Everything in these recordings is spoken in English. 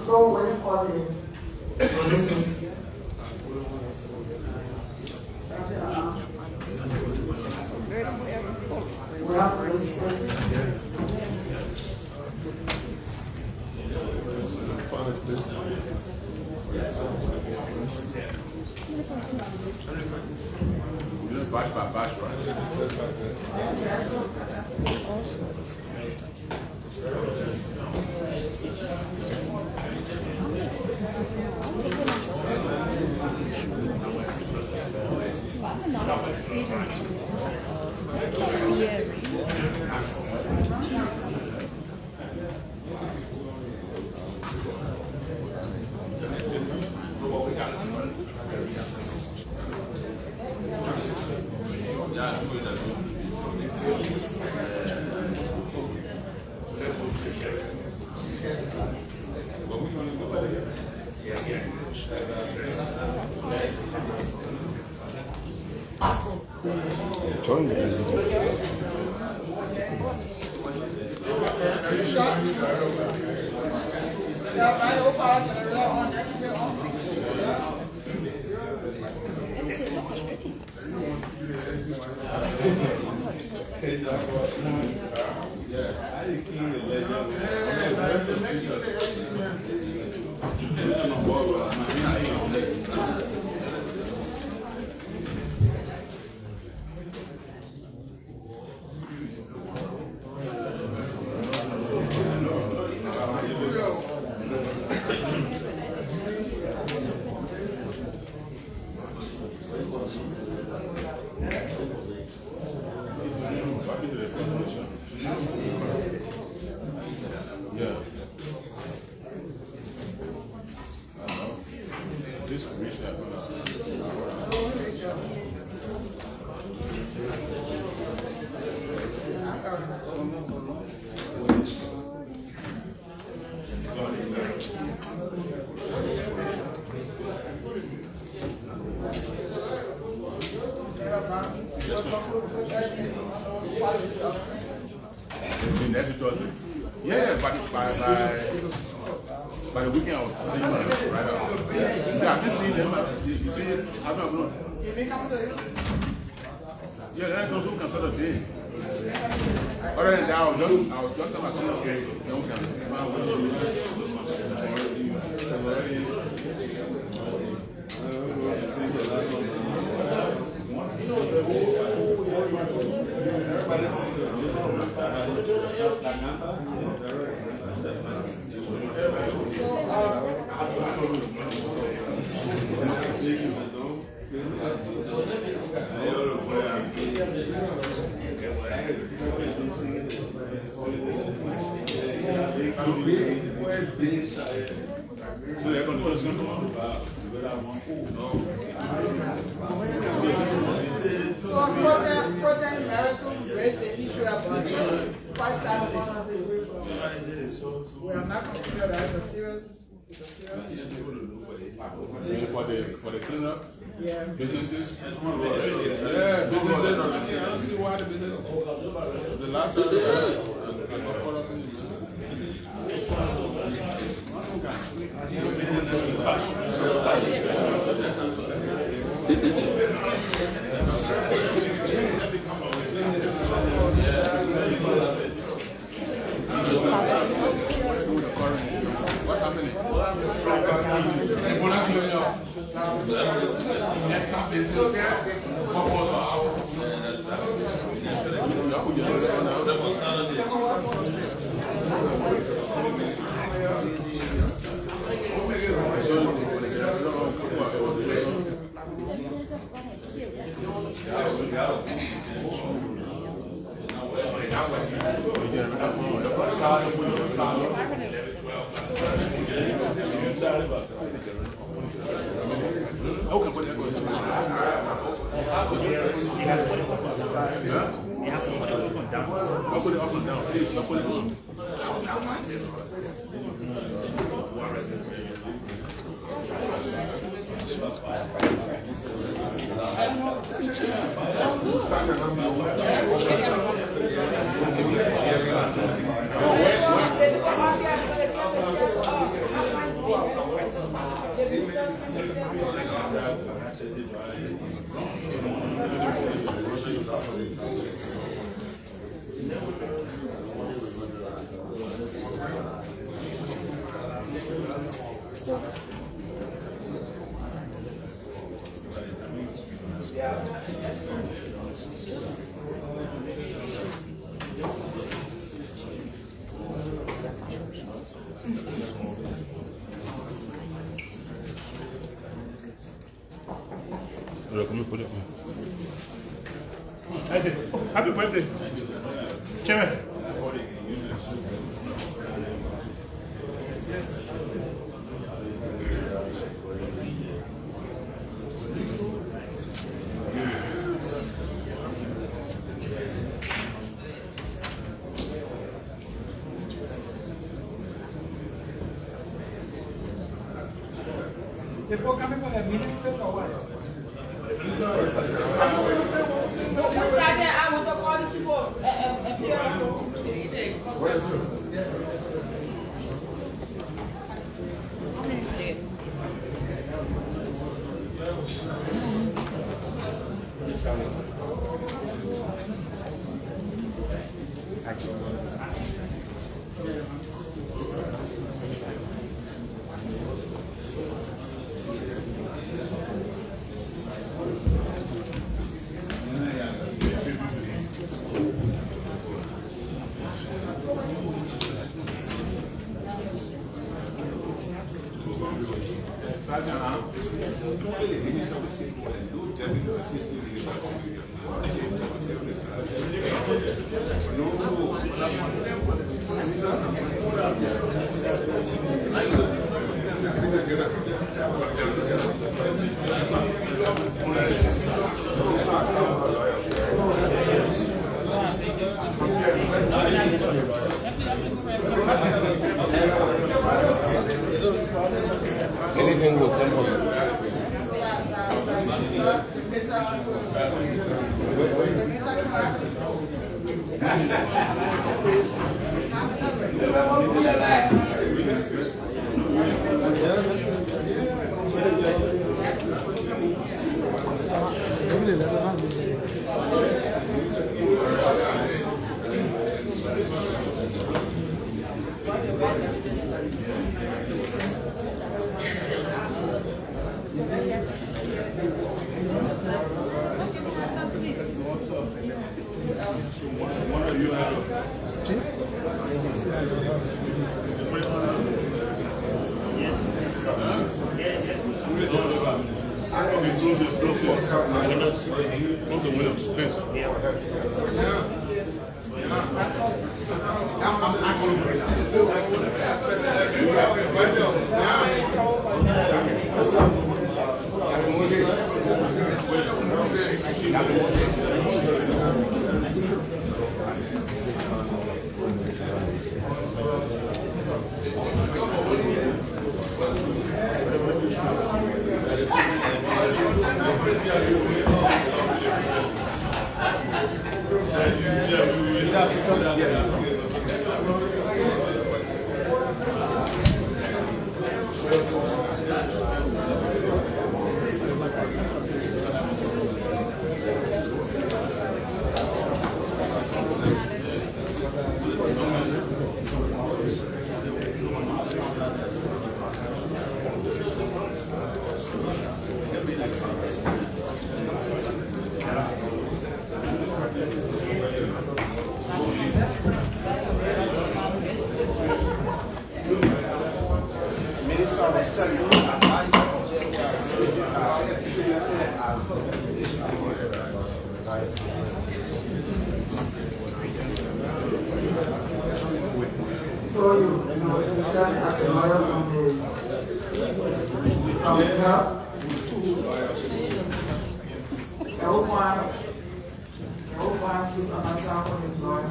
So waiting for the business. We have This is batch by batch, right? Yeah, by the weekend I was seeing them right out. Yeah, I've been seeing them. You see it? I don't know. Yeah, then I come to consider a day. Other than that, I was just about to say, so they're going to do this one. So protein miracles raise the issue about price side of it. We are not going to feel that it's a serious issue. For the cleanup? Yeah. Businesses? Yeah, businesses. I don't see why the business. The last time I got caught up in it. happening. Next time is okay, but You have to put it up and down. I'll put it up and down. Please, I'll put it up. Look, let me put it on. That's it. Happy birthday. Chairman. The program for the minister or what? I want to call these people. Where is it? Anything will send for what I was telling you. So you stand as a lawyer from the help. Can we find sit on myself for his lawyer?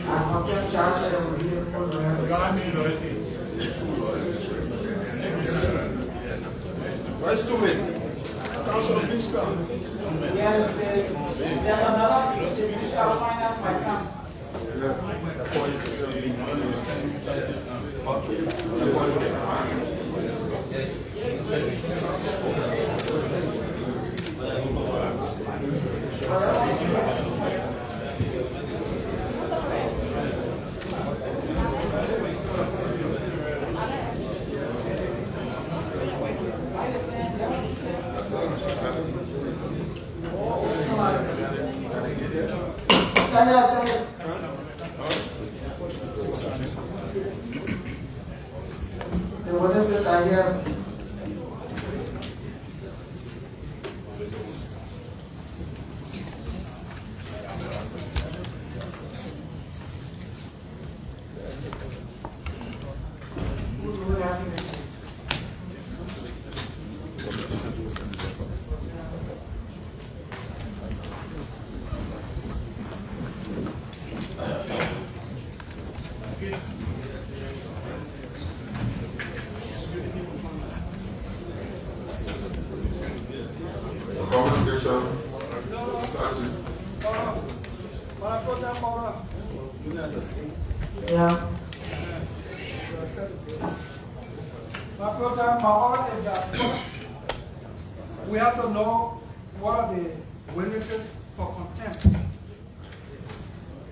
I'm going to charge them with him for Where's two men? Council, please come. Yeah, there's another judicial finance my camp. The witnesses are here. Yeah. My program, my order is that first, we have to know what are the witnesses for contempt.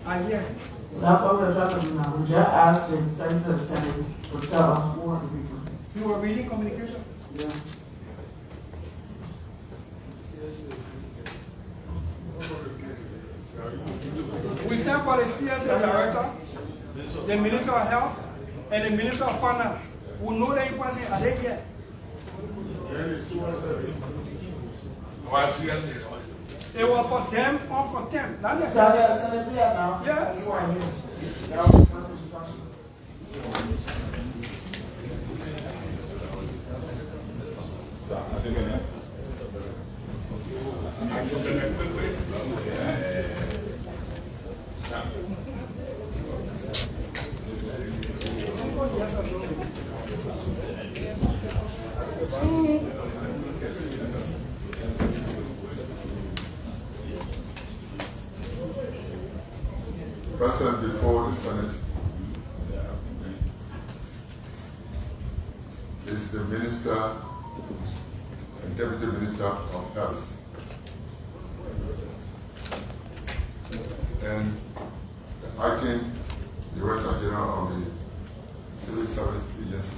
And here. That's what we're trying to do now. We just asked and send to the Senate to tell us who are the people. You were reading communication? Yeah. We sent for the CSA director, the Minister of Health, and the Minister of Finance. We know the person, are they here? It was for them on contempt. Not the Senate now. Yes. You are here. That was the first instruction. Present before the Senate is the Minister and Deputy Minister of Health and the Acting Director General of the Civil Service Agency.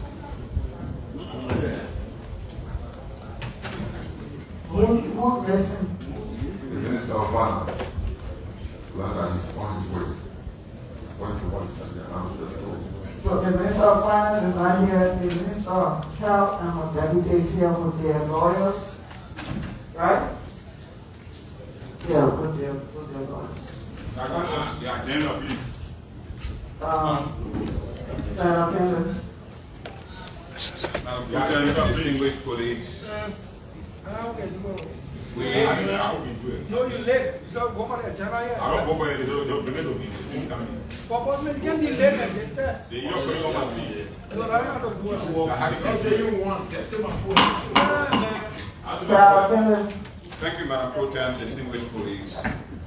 Who's listening? The Minister of Finance, like he's on his way. According to what he said, the announcement. So the Minister of Finance is not here, the Minister of Health and the Deputy is here with their lawyers, right? Yeah, with their lawyers. The agenda, please. Senator Finley. Distinguished colleagues. We No, you late. So go for the agenda here. I don't go for it. Don't bring it to me. Papa, you can be late like this. They don't come and see. No, I have to do it. I had to say you want. Senator Finley. Thank you, Madam Pro Tem, distinguished colleagues.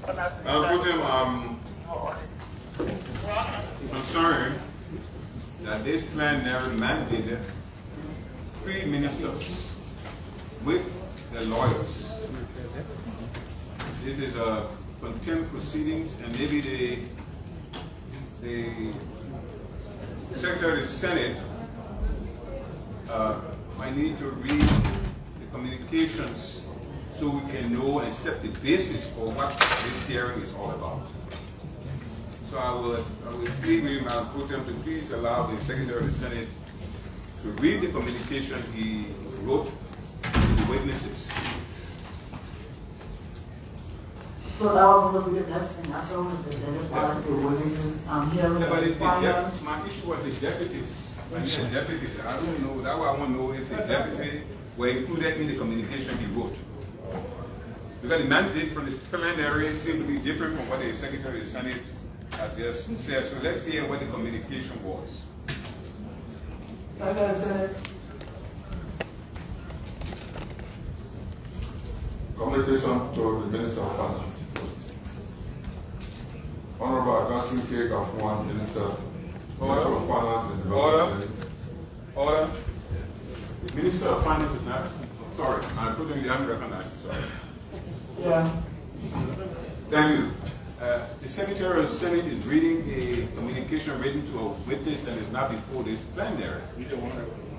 Madam Pro Tem, I'm concerned that this plan never mandated 3 ministers with the lawyers. This is a contempt proceedings, and maybe the Secretary of the Senate might need to read the communications so we can know and set the basis for what this hearing is all about. So I would plead with Madam Pro Tem to please allow the Secretary of the Senate to read the communication he wrote to the witnesses. So that was going to be the next thing. I told him to identify the witnesses. I'm hearing Yeah, but if finance. my issue was the deputies. I need a deputy. I don't know. That's why I want to know if the deputy were included in the communication he wrote. Because the mandate from the preliminary seemed to be different from what the Secretary of the Senate had just said. So let's hear what the communication was. Secretary of the Senate. Communication to the Minister of Finance. Honorable Augustine K. Gafuan, Minister of Finance and Development. Order. The Minister of Finance is not. Sorry, I put in the unrecognized. Sorry. Yeah. Thank you. The Secretary of the Senate is reading a communication written to a witness that is not before this plenary.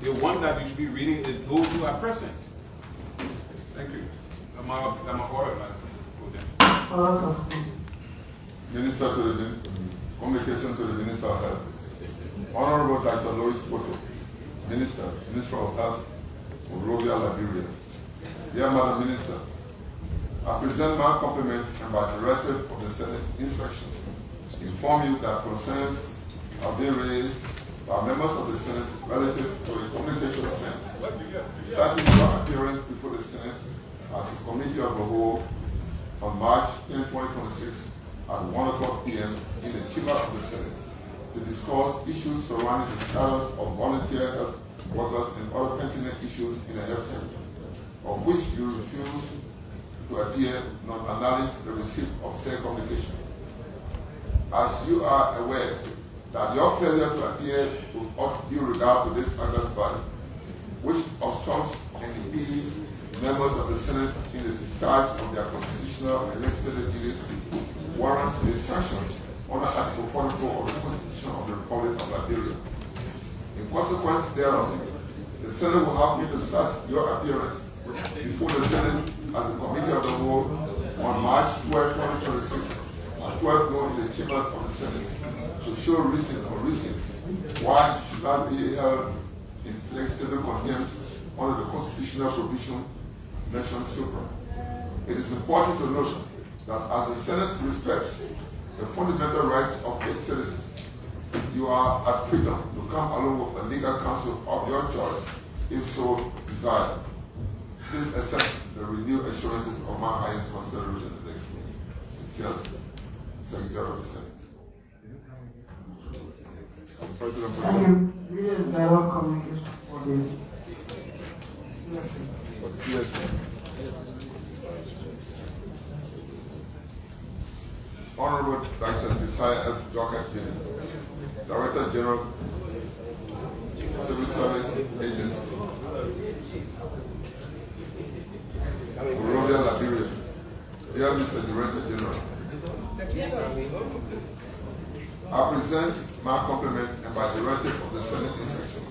The one that you should be reading is those who are present. Thank you. I'm order, Minister to the Communication to the Minister of Health. Honorable Dr. Lois Poto, Minister of Health, Monrovia, Liberia. Dear Madam Minister, I present my compliments and by directive of the Senate in section inform you that concerns have been raised by members of the Senate relative to a communication sent citing your appearance before the Senate as a committee of the whole on March 10, 2026 at 1:00 p.m. in the chamber of the Senate to discuss issues surrounding the status of volunteer health workers and other pertinent issues in the health sector, of which you refuse to appear nor acknowledge the receipt of said communication. As you are aware that your failure to appear with all due regard to this august body, which obstructs and impedes members of the Senate in the discharge of their constitutional and legislative duties, warrants a sanction under Article 44 of the Constitution of the Republic of Liberia. In consequence thereof, the Senate will have me to cite your appearance before the Senate as a committee of the whole on March 12, 2026 at 12 noon in the chamber of the Senate to show reasons why it should not be held in legislative contempt under the constitutional provision mentioned supra. It is important to note that as the Senate respects the fundamental rights of its citizens, you are at freedom to come along with a legal counsel of your choice if so desired. Please accept the renewed assurances of my highest consideration and esteem. Sincerely, Secretary of the Senate. President. Thank you. We did better communication for the CSA. Honorable Dr. Josiah F. Jockett, Director General, Civil Service Agency, Monrovia, Liberia. Dear Mr. Director General, I present my compliments and by directive of the Senate in section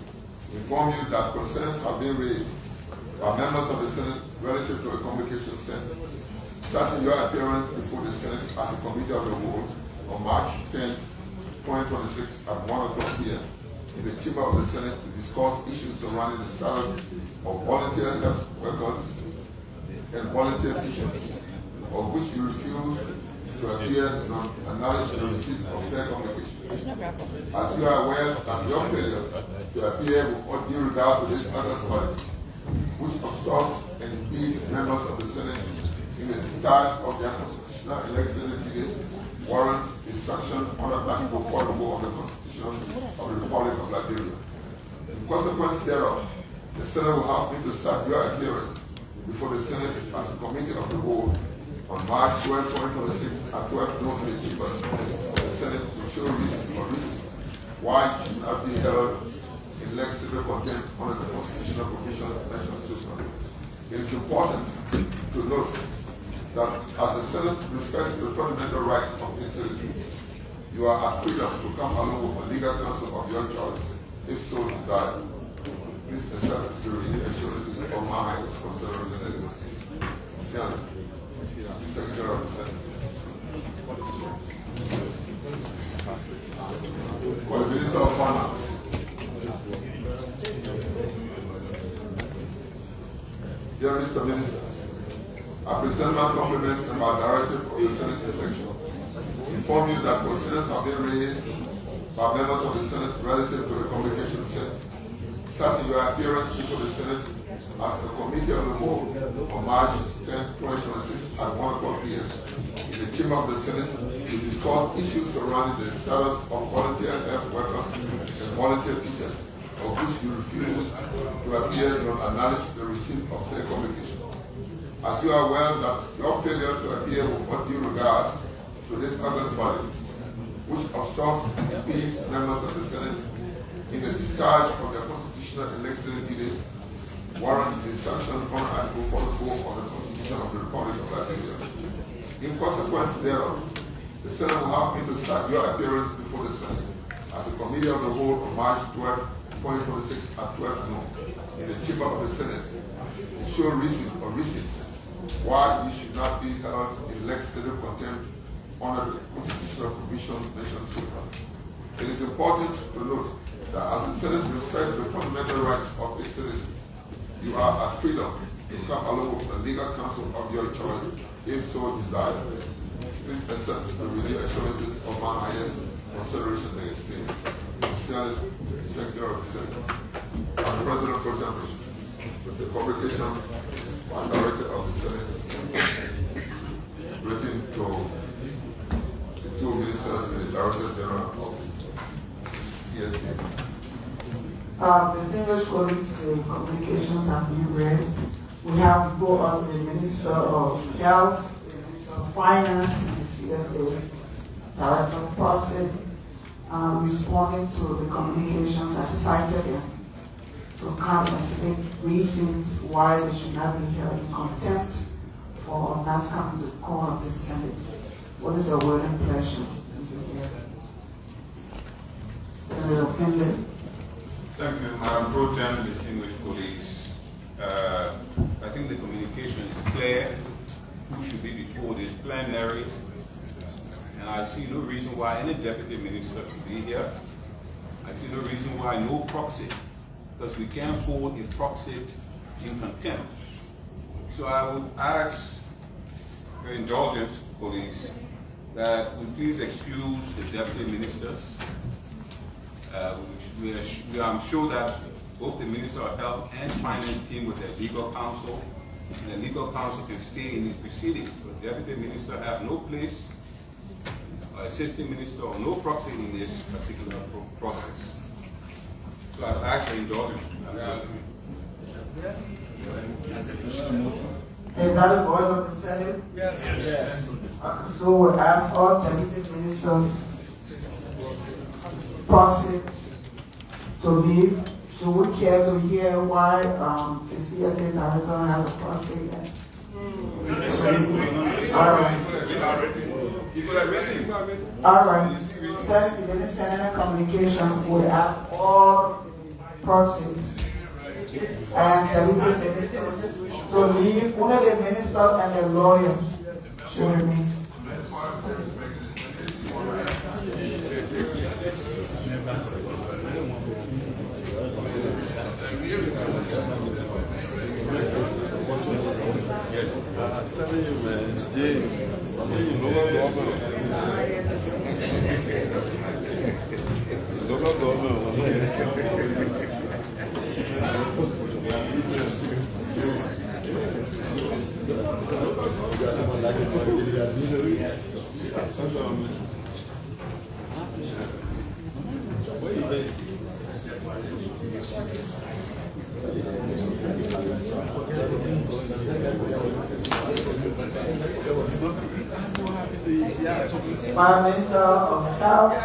inform you that concerns have been raised by members of the Senate relative to a communication sent citing your appearance before the Senate as a committee of the whole on March 10, 2026 at 1:00 p.m. in the chamber of the Senate to discuss issues surrounding the status of volunteer health workers and volunteer teachers, of which you refuse to appear and acknowledge the receipt of said communication. As you are aware that your failure to appear with all due regard to this august body, which obstructs and impedes members of the Senate in the discharge of their constitutional and legislative duties, warrants a sanction under Article 44 of the Constitution of the Republic of Liberia. In consequence thereof, the Senate will have me to cite your appearance before the Senate as a committee of the whole on March 12, 2026 at 12 noon in the chamber of the Senate to show reasons why it should not be held in legislative contempt under the constitutional provision mentioned supra. It is important to note that as the Senate respects the fundamental rights of its citizens, you are at freedom to come along with a legal counsel of your choice, if so desired. Please accept the renewed assurances of my highest consideration and esteem. Sincerely, Secretary of the Senate. Dear Mr. Minister, I present my compliments and my directive of the Senate section. Inform you that concerns have been raised by members of the Senate relative to the communication set. Starting your appearance before the Senate as a committee of the whole on March 10, 2026 at 1 o'clock p.m. in the chamber of the Senate to discuss issues surrounding the status of volunteer health workers and volunteer teachers, of which you refuse to appear to acknowledge the receipt of said communication. As you are aware that your failure to appear with what due regard to this august body, which obstructs and impedes members of the Senate in the discharge of their constitutional and legislative duties, warrants the sanction on Article 44 of the Constitution of the Republic of Liberia. In consequence thereof, the Senate will have me to start your appearance before the Senate as a committee of the whole on March 12, 2026 at 12 noon in the chamber of the Senate to show reasons why you should not be held in legislative contempt under the constitutional provision mentioned here. It is important to note that as the Senate respects the fundamental rights of its citizens, you are at freedom to come along with a legal counsel of your choice if so desired. Please accept the renewed assurances of my highest consideration and esteem. Sincerely, the Secretary of the Senate. As President Pro Tempore, with the publication by Director of the Senate, written to the two ministers and the Director General of the CSA. Distinguished colleagues, the communications have been read. We have before us the Minister of Health, the Minister of Finance, and the CSA, Director Posset, responding to the communication that cited him to come and state reasons why they should not be held in contempt for not coming to the call of the Senate. What is your word and pleasure? Senator Finley. Thank you, Madam Pro Tem, distinguished colleagues. I think the communication is clear who should be before this plenary, and I see no reason why any deputy minister should be here. I see no reason why no proxy, because we can't hold a proxy in contempt. So I would ask your indulgence, colleagues, that we please excuse the deputy ministers. I'm sure that both the Minister of Health and Finance came with their legal counsel, and the legal counsel can stay in these proceedings, but Deputy Minister have no place, or Assistant Minister, or no proxy in this particular process. So I've asked for indulgence. Is that the voice of the Senate? Yes. Yes. Okay, so we'll ask all deputy ministers proxies to leave. So we care to hear why the CSA director has a proxy. All right. Since he didn't send any communication, we ask all proxies and deputy ministers to leave. Only the ministers and the lawyers should remain. I'm telling you, man, James, local government. Prime Minister of Health,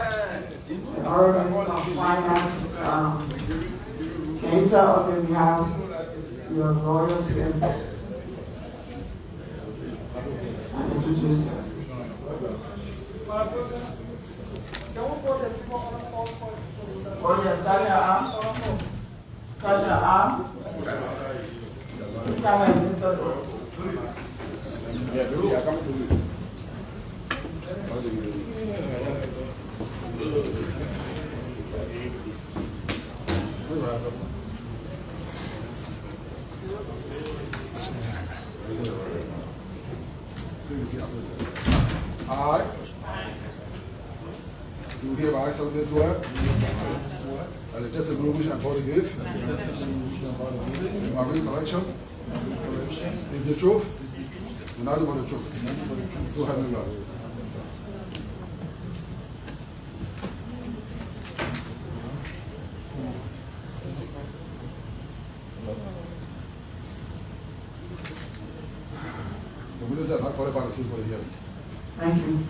the Honorable Minister of Finance, can you tell us if you have your lawyers here? And introduce them. Oh yes, stand your arm. Stand your arm. Stand Minister. Do hereby accept this word as a testimony which I'm about to give. My recollection is the truth and nothing but the truth. So help me God. The witness are not qualified to speak for the hearing. Thank you.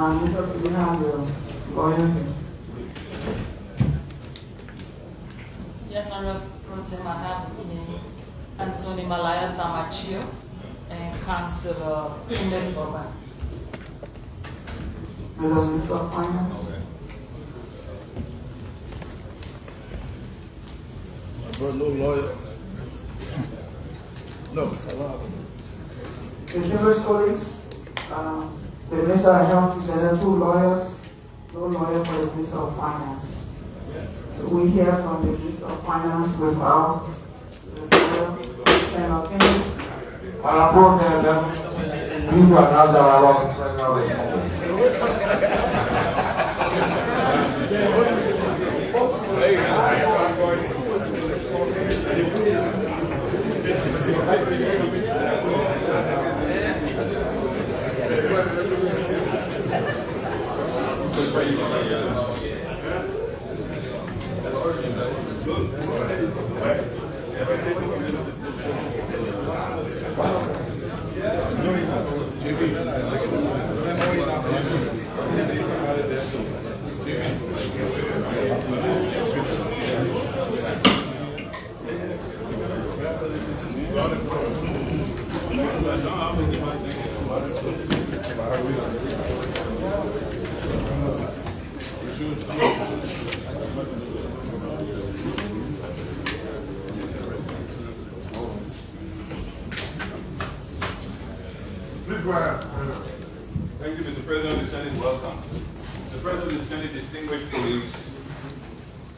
Mr. You have the lawyer here. Yes, Honorable Pro Tem, I have Anthony Malaya Tamachio and Councilor Kumen Boba. Minister of Finance. But no lawyer. No. Distinguished colleagues, the Minister of Health presented 2 lawyers, no lawyer for the Minister of Finance. So we hear from the Minister of Finance without the lawyer and opinion. Thank you, Mr. President of the Senate. Welcome. Mr. President of the Senate, distinguished colleagues,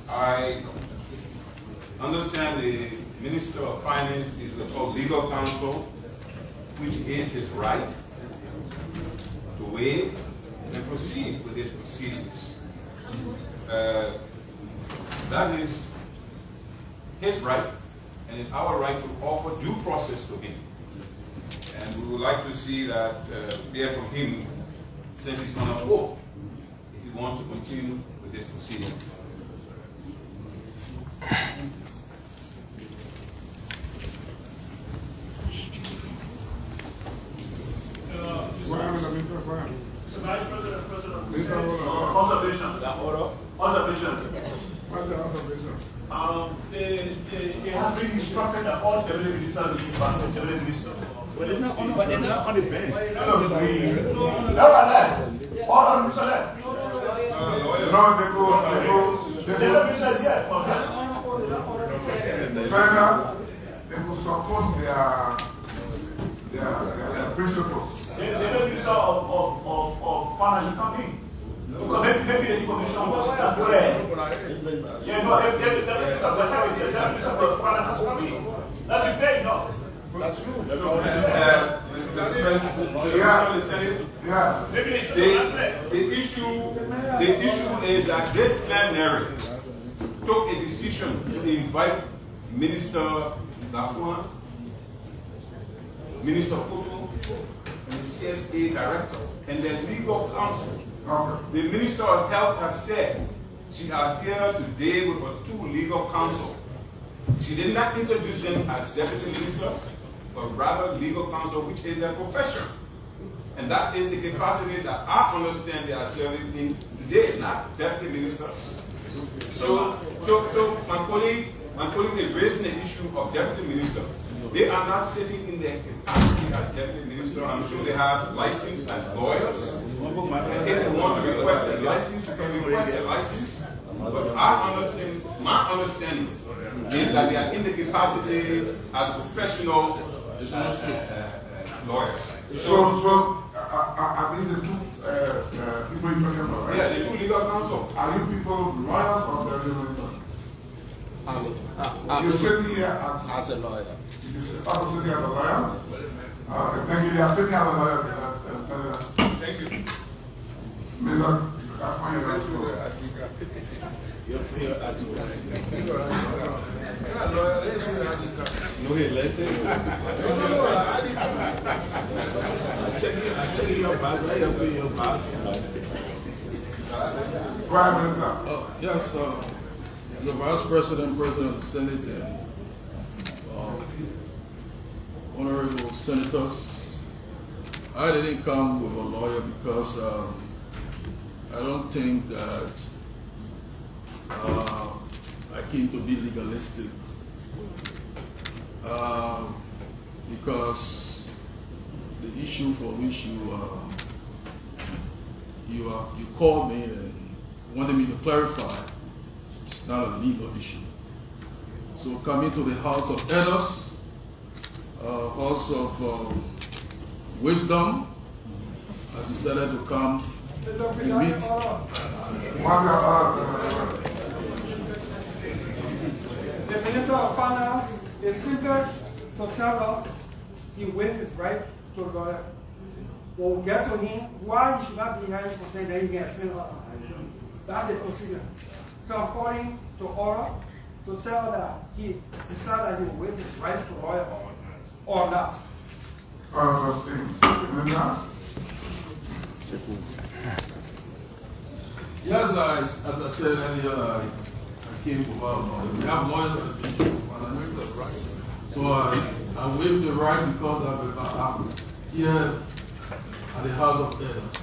I understand the Minister of Finance is called legal counsel, which is his right to waive and proceed with his proceedings. That is his right, and it's our right to offer due process to him. And we would like to see that hear from him, since he's on an oath, if he wants to continue with his proceedings. Observation. It has been instructed that all deputy ministers will be passed deputy minister. But they're not on the bench. No, all on the left. The minister is here for them. They will support their principles. The minister of financial company. Because maybe the information was not correct. Yeah, no, if the fact is the minister of financial company. That's fair enough. That's true. Mr. President, the issue is that this plenary took a decision to invite Minister Lafua, Minister Kutu, and the CSA director, and their legal counsel. The Minister of Health has said she appeared today with her 2 legal counsel. She did not introduce them as deputy ministers, but rather legal counsel, which is their profession. And that is the capacity that I understand they are serving in today, not deputy ministers. So my colleague is raising the issue of deputy minister. They are not sitting in their capacity as deputy minister. I'm sure they have license as lawyers. And if you want to request a license, you can request a license. But my understanding is that they are in the capacity as professional lawyers. So I mean the 2 people you're talking about, right? Yeah, the 2 legal counsel. Are you people lawyers or you're sitting here as a lawyer? You're sitting as a lawyer? Thank you. They are sitting as a lawyer. Yes, the Vice President, President of the Senate, and honorable senators, I didn't come with a lawyer because I don't think that I came to be legalistic. Because the issue for which you called me and wanted me to clarify, it's not a legal issue. So coming to the House of Elders, House of Wisdom, I decided to come and meet. The Minister of Finance is simply to tell us he waived his right to the lawyer. We'll get to him why he should not be hired for saying that he can explain all. That's the procedure. So I'm calling to order to tell that he decided that he will waive his right to lawyer or not. Yes, as I said earlier, I came without a lawyer. We have lawyers at the Ministry of Finance, right? So I waived the right because I'm here at the House of Elders.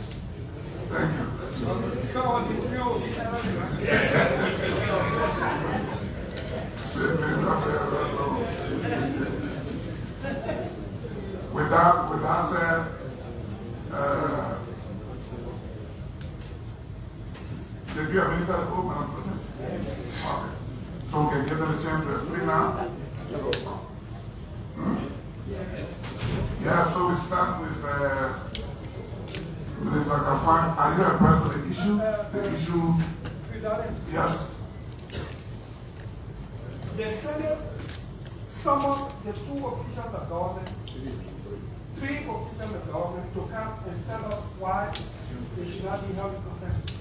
Thank you. Come on, this With that said, did you have any telephone, Madam President? Yes. Okay. So we can give them a chance to explain now? Yeah, so we start with Minister Kafan. Are you abreast of the issue? The issue? Yes. The Senate summoned the two officials of government, three officials of government to come and tell us why they should not be held in contempt.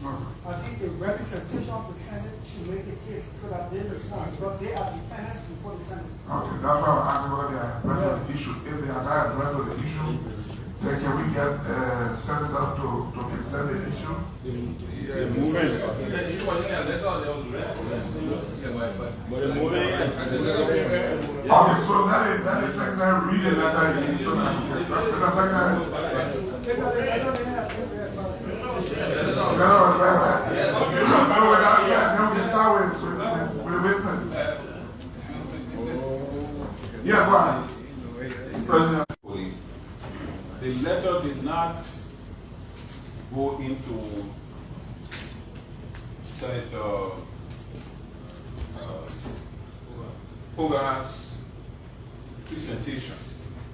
I think the representation of the Senate should make a case so that they respond, because they are defendants before the Senate. Okay, that's why I'm asking whether they are abreast of the issue. If they are not abreast of the issue, then can we get Senator to present the issue? Okay, so that is Secretary reading that so that yeah, go ahead. President, the letter did not go into Senator Weah's presentation.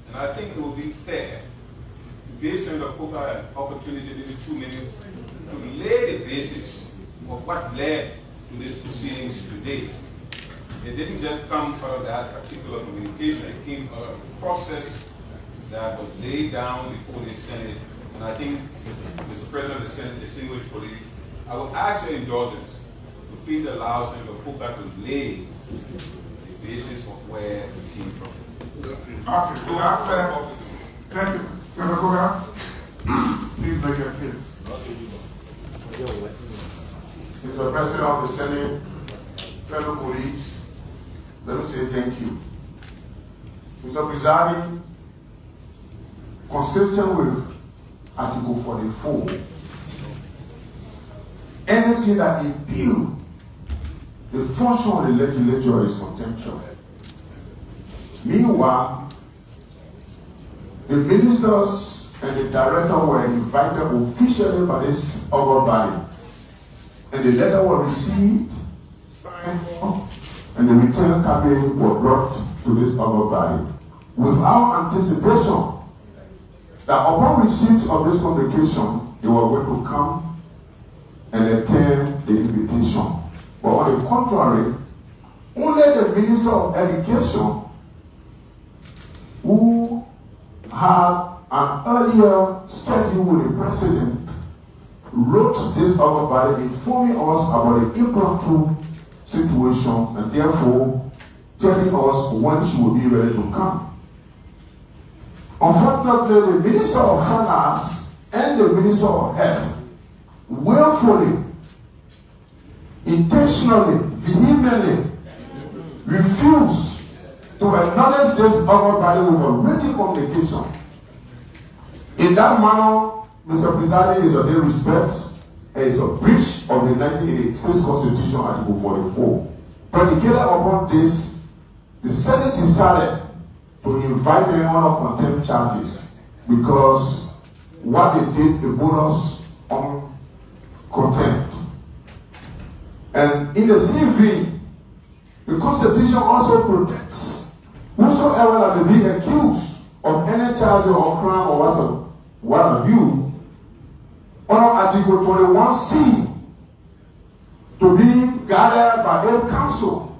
And I think it would be fair to give Senator Weah an opportunity in 2 minutes to lay the basis of what led to these proceedings today. It didn't just come out of that particular communication, it came out of a process that was laid down before the Senate. And I think, Mr. President of the Senate, distinguished colleagues, I will ask your indulgence to please allow Senator Weah to lay the basis of where it came from. Okay, so thank you. Senator Weah, please make your case. Mr. President of the Senate, fellow colleagues, let me say thank you. Mr. Presiding, consistent with Article 44, anything that impedes the function of the legislature is contemptuous. Meanwhile, the ministers and the director were invited officially by this other body, and the letter was received, and the return copy was brought to this other body without anticipation that upon receipt of this communication, they were going to come and attend the invitation. But on the contrary, only the Minister of Education, who had an earlier schedule with the President wrote this other body informing us about the impromptu situation and therefore telling us when she will be ready to come. Unfortunately, the Minister of Finance and the Minister of Health willfully, intentionally, vehemently refused to acknowledge this other body with a written communication. In that manner, Mr. President, is a disrespect and is a breach of the 1986 Constitution, Article 44. Predicated upon this, the Senate decided to invite them on contempt charges because what they did, they put us on contempt. And in the same vein, the Constitution also protects whosoever that may be accused of any charge or crime or what have you, under Article 21C, to be gathered by a council.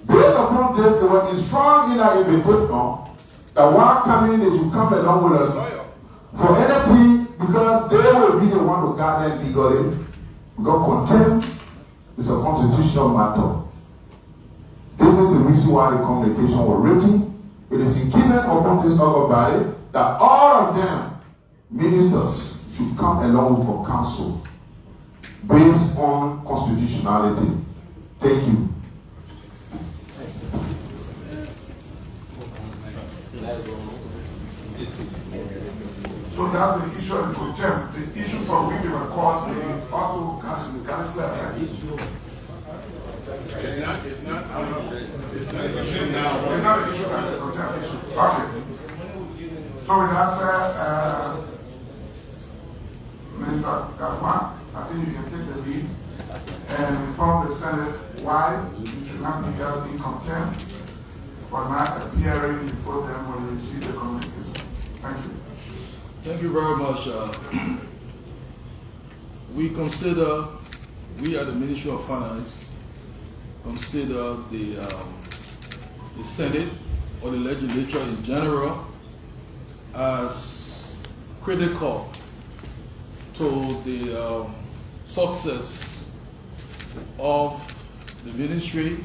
Based upon this, they were instructed in that invitation that while coming, they should come along with a lawyer for anything, because they will be the one to guard them legally. Because contempt is a constitutional matter. This is the reason why the communication was written. It is incumbent upon this other body that all of them, ministers, should come along with a council based on constitutionality. Thank you. So that's the issue of the contempt. The issue for which they were caused, they also cancelled the cancel. It's not an issue now. It's not an issue now, the contempt issue. Okay. So with that said, Mr. Gafan, I think you can take the lead and inform the Senate why you should not be held in contempt for not appearing before them when you receive the communication. Thank you. Thank you very much. We at the Ministry of Finance consider the Senate or the legislature in general as critical to the success of the ministry,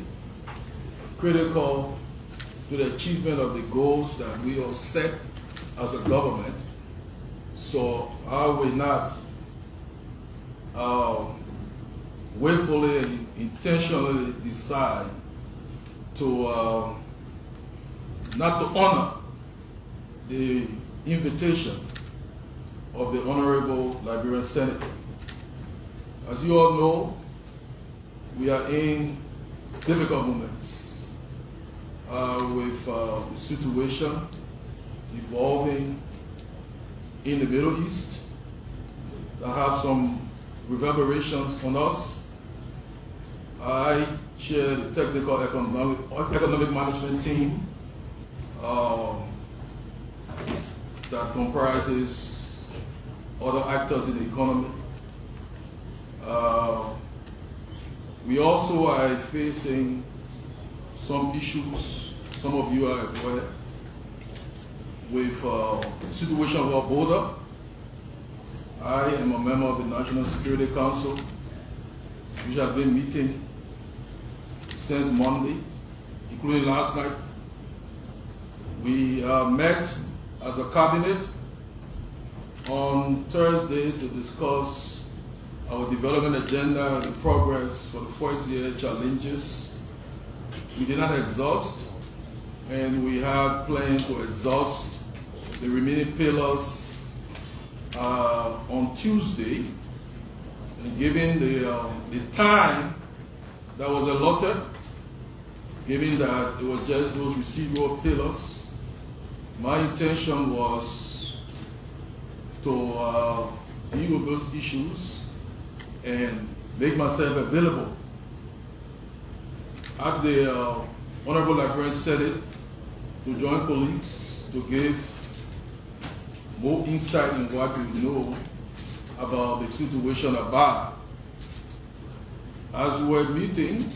critical to the achievement of the goals that we all set as a government. So I will not willfully and intentionally decide to not to honor the invitation of the Honorable Liberian Senate. As you all know, we are in difficult moments with the situation evolving in the Middle East that have some reverberations on us. I chair the technical economic management team that comprises other actors in the economy. We also are facing some issues, some of you are aware, with the situation of our border. I am a member of the National Security Council, which has been meeting since Monday, including last night. We met as a cabinet on Thursday to discuss our development agenda, the progress for the first year challenges. We did not exhaust, and we have planned to exhaust the remaining pillars on Tuesday, and given the time that was allotted, given that it was just those residual pillars, my intention was to deal with those issues and make myself available at the Honorable Liberian Senate to join colleagues to give more insight in what we know about the situation abroad. As we were meeting,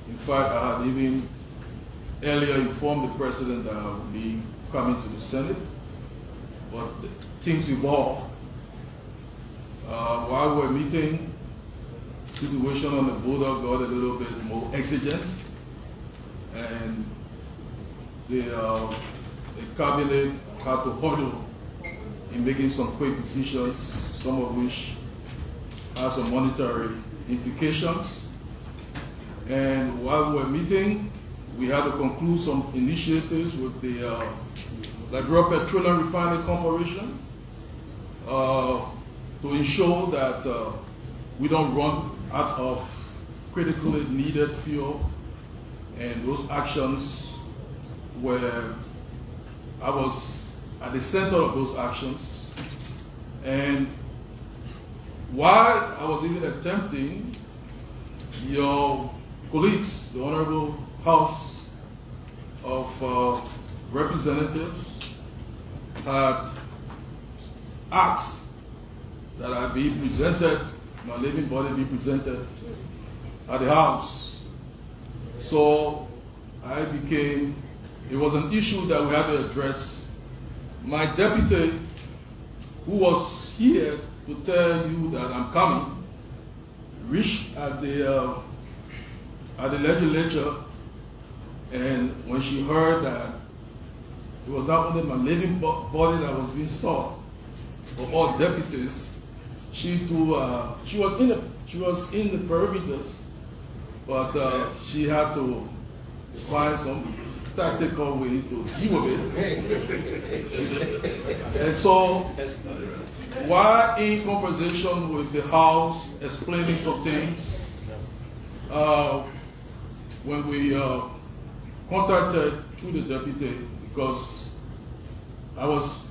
in fact, I had even earlier informed the President that I would be coming to the Senate, but things evolved. While we're meeting, situation on the border got a little bit more exigent, and the cabinet had to huddle in making some quick decisions, some of which have some monetary implications. And while we were meeting, we had to conclude some initiatives with the Liberia Petroleum Refinery Corporation to ensure that we don't run out of critically needed fuel. And those actions were, I was at the center of those actions. And while I was even attempting, your colleagues, the Honorable House of Representatives, had asked that I be presented, my living body be presented at the House. So it was an issue that we had to address. My deputy, who was here to tell you that I'm coming, reached at the legislature, and when she heard that it was not only my living body that was being sought, but all deputies, she was in the perimeters, but she had to find some tactical way to deal with it. And so, while in conversation with the House, explaining some things, when we contacted through the deputy, because I was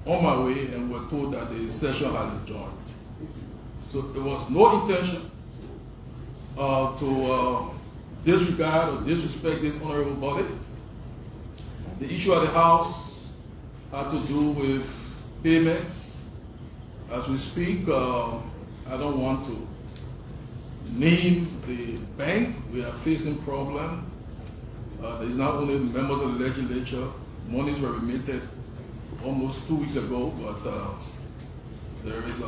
on my way and were told that the session had adjourned. So there was no intention to disregard or disrespect this honorable body. The issue at the House had to do with payments. As we speak, I don't want to name the bank. We are facing problem. There's not only members of the legislature, monies were remitted almost 2 weeks ago, but there's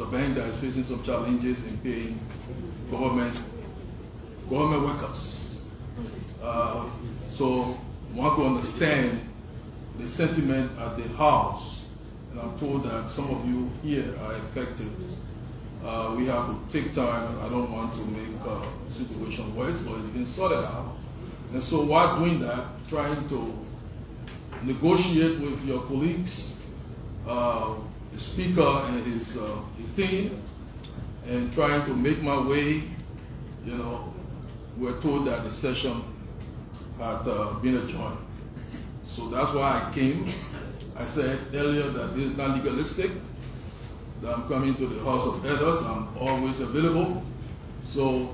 a bank that is facing some challenges in paying government workers. So one can understand the sentiment at the House, and I'm told that some of you here are affected. We have to take time. I don't want to make the situation worse, but it's been sorted out. And so while doing that, trying to negotiate with your colleagues, the Speaker and his team, and trying to make my way, we're told that the session had been adjourned. So that's why I came. I said earlier that this is not legalistic, that I'm coming to the House of Elders. I'm always available. So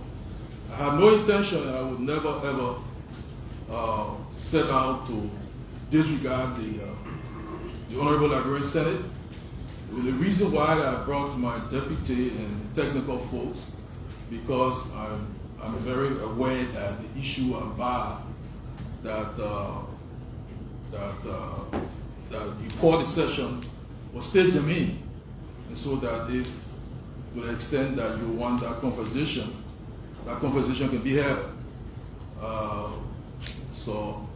I have no intention, and I would never ever set out to disregard the Honorable Liberian Senate. The reason why I brought my deputy and technical folks, because I'm very aware that the issue about that you called the session was still germane, and so that if, to the extent that you want that conversation can be held. So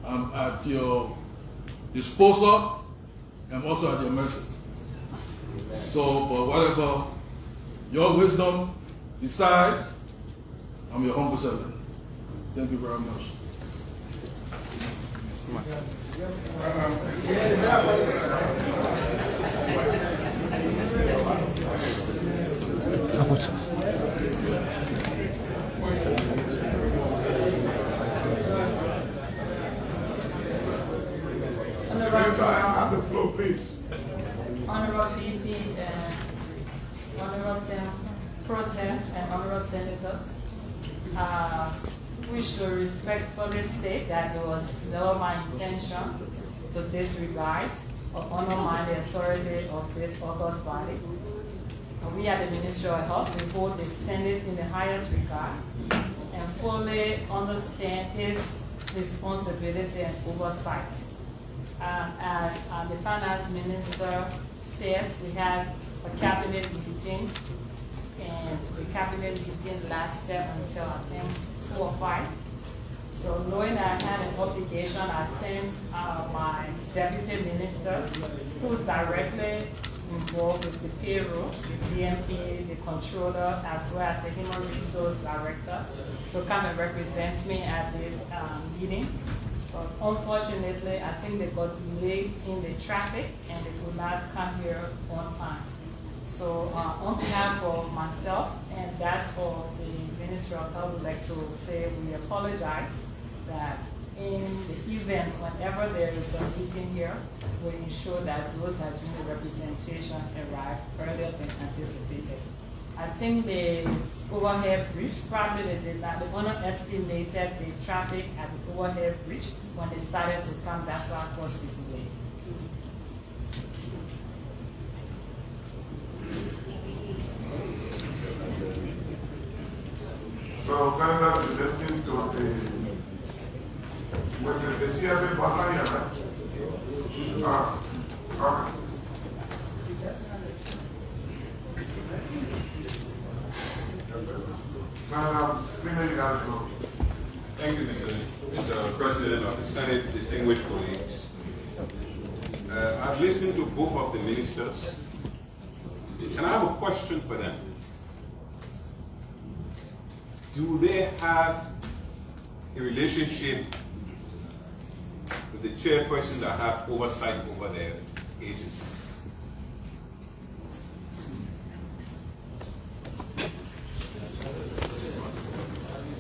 I'm at your disposal. I'm also at your mercy. So, but whatever your wisdom decides, I'm your humble servant. Thank you very much. Have the floor, please. Honorable VP and Honorable Pro Tem and Honorable Senators, wish to respectfully state that it was never my intention to disregard or undermine the authority of this august body. We at the Ministry of Health, we hold the Senate in the highest regard and fully understand its responsibility and oversight. As the finance minister said we had a cabinet meeting, and the cabinet meeting lasted until I think 4 or 5. So knowing that I had an obligation, I sent my deputy ministers, who's directly involved with the payroll, the DMP, the controller, as well as the human resource director, to come and represent me at this meeting. But unfortunately, I think they got delayed in the traffic and they could not come here on time. So on behalf of myself and that of the Ministry of Health, I would like to say we apologize that in the events, whenever there is a meeting here, we ensure that those that are doing the representation arrive earlier than anticipated. I think the overhead bridge, probably they did not, they underestimated the traffic at the overhead bridge when they started to come, that's why it caused the delay. So, Senator is listening to the CSA partner here, right? Okay. Thank you, Mr. President of the Senate, distinguished colleagues. I've listened to both of the ministers, and I have a question for them. Do they have a relationship with the chairperson that have oversight over their agencies?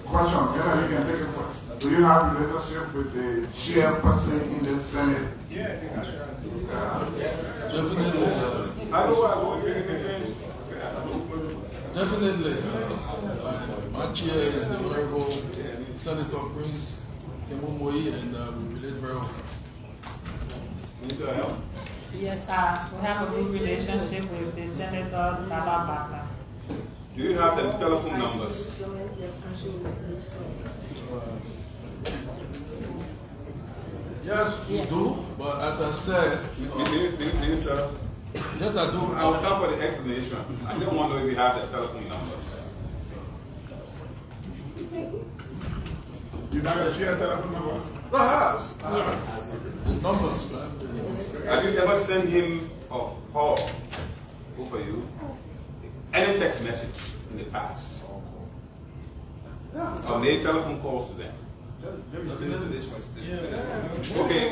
Question, you can take it first. Do you have a relationship with the chairperson in the Senate? Yeah. Definitely. Definitely. My chair is the Honorable Senator Prince Kemumoyi, and we relate very well. Minister Health? Yes, we have a good relationship with the Senator Nala Bakla. Do you have the telephone numbers? Yes, we do, but as I said, Minister, yes, I do. I will come for the explanation. I don't want to know if you have the telephone numbers. You never share telephone number? I have. Yes. The numbers. Have you ever sent him or her, go for you, any text message in the past? Or made telephone calls to them? Okay.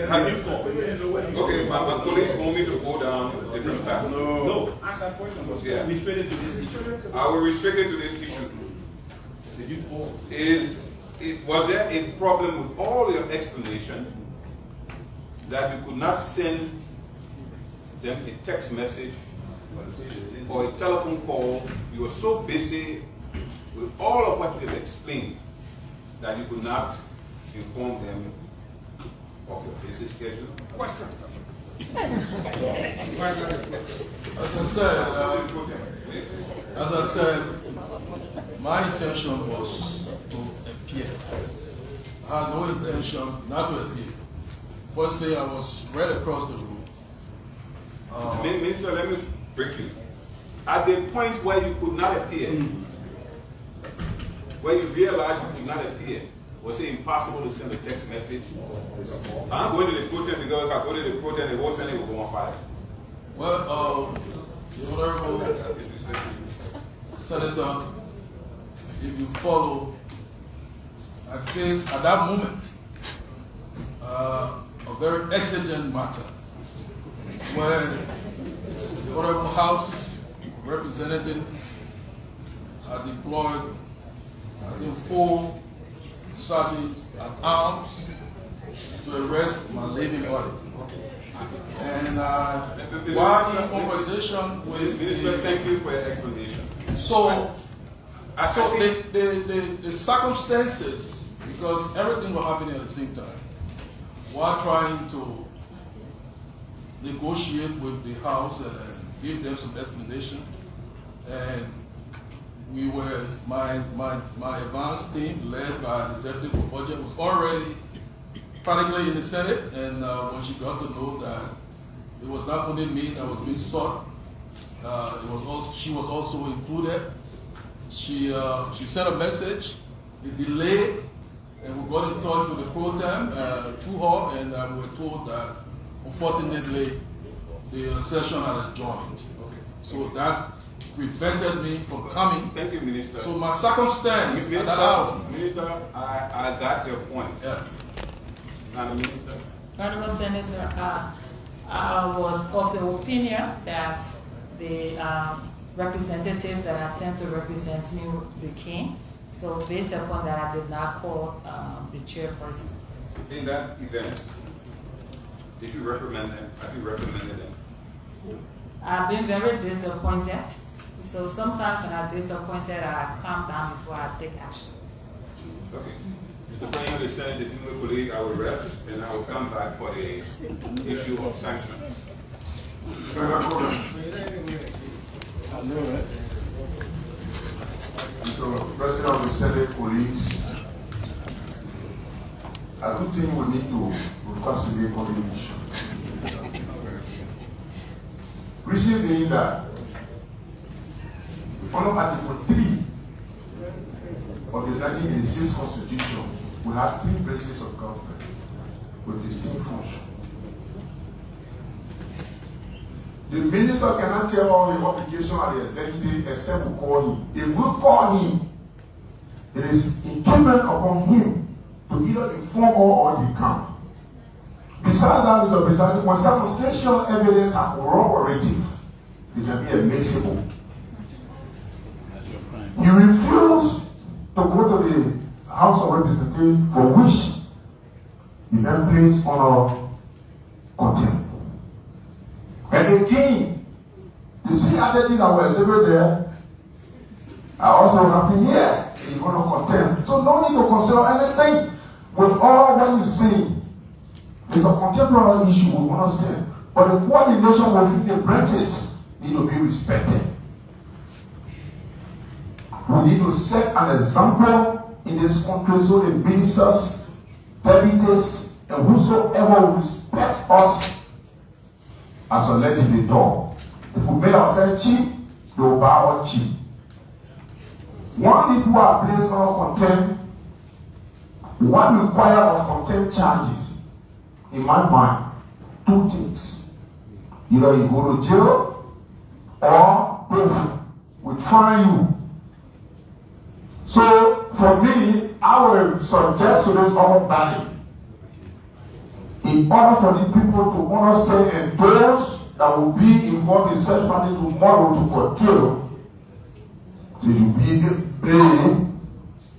Have you called? Okay, my colleagues want me to go down a different path. No, ask that question. Yeah. Restricted to this issue. I will restrict it to this issue. Did you call? Was there a problem with all your explanation that you could not send them a text message or a telephone call? You were so busy with all of what you have explained that you could not inform them of your busy schedule? Question. As I said, my intention was to appear. I had no intention not to appear. Firstly, I was right across the room. Minister, let me break you. At the point where you could not appear, where you realized you could not appear, was it impossible to send a text message? I'm going to the protest because if I go to the protest, the whole Senate will go on fire. Well, the Honorable Senator, if you follow, I faced at that moment a very exigent matter when the Honorable House Representative had deployed, I think, 4 sergeants at arms to arrest my living body. And while in conversation with Minister, thank you for your explanation. So the circumstances, because everything was happening at the same time, while trying to negotiate with the House and give them some explanation, and we were, my advance team led by the Deputy for Budget was already practically in the Senate, and when she got to know that it was not only me that was being sought, she was also included. She sent a message, a delay, and we got in touch with the pro tem through her, and we were told that unfortunately the session had adjourned. So that prevented me from coming. Thank you, Minister. So my circumstance at that hour. Minister, I got your point. Yeah. Madam Minister. Honorable Senator, I was of the opinion that the representatives that are sent to represent me became. So based upon that, I did not call the chairperson. In that event, did you recommend them? Have you recommended them? I've been very disappointed. So sometimes when I'm disappointed, I calm down before I take action. Okay. Mr. President, the Senate distinguished colleague, I will rest and I will come back for the issue of sanctions. Mr. President of the Senate, colleagues, I do think we need to concentrate on the issue. Reason being that under Article 3 of the 1986 Constitution, we have 3 branches of government with distinct functions. The minister cannot tell all the obligation of the executive except we call him. If we call him, it is incumbent upon him to either inform or decamp. Besides that, Mr. President, when circumstantial evidence are corroborative, it can be admissible. He refused to go to the House of Representatives, for which he then placed on contempt. And again, you see other things that were exhibited there are also happening here. You're going to contempt. So no need to consider anything with all what you see. It's a contemporary issue, we understand. But the coordination within the branches need to be respected. We need to set an example in this country so the ministers, deputies, and whosoever will respect us as a legislator. If we make ourselves cheap, they will buy our cheap. One people are placed on contempt, one require of contempt charges, in my mind, 2 things. Either you go to jail or both will fine you. So for me, I will suggest to this other body, in order for the people to understand and those that will be involved in such party tomorrow to curtail, they should be paid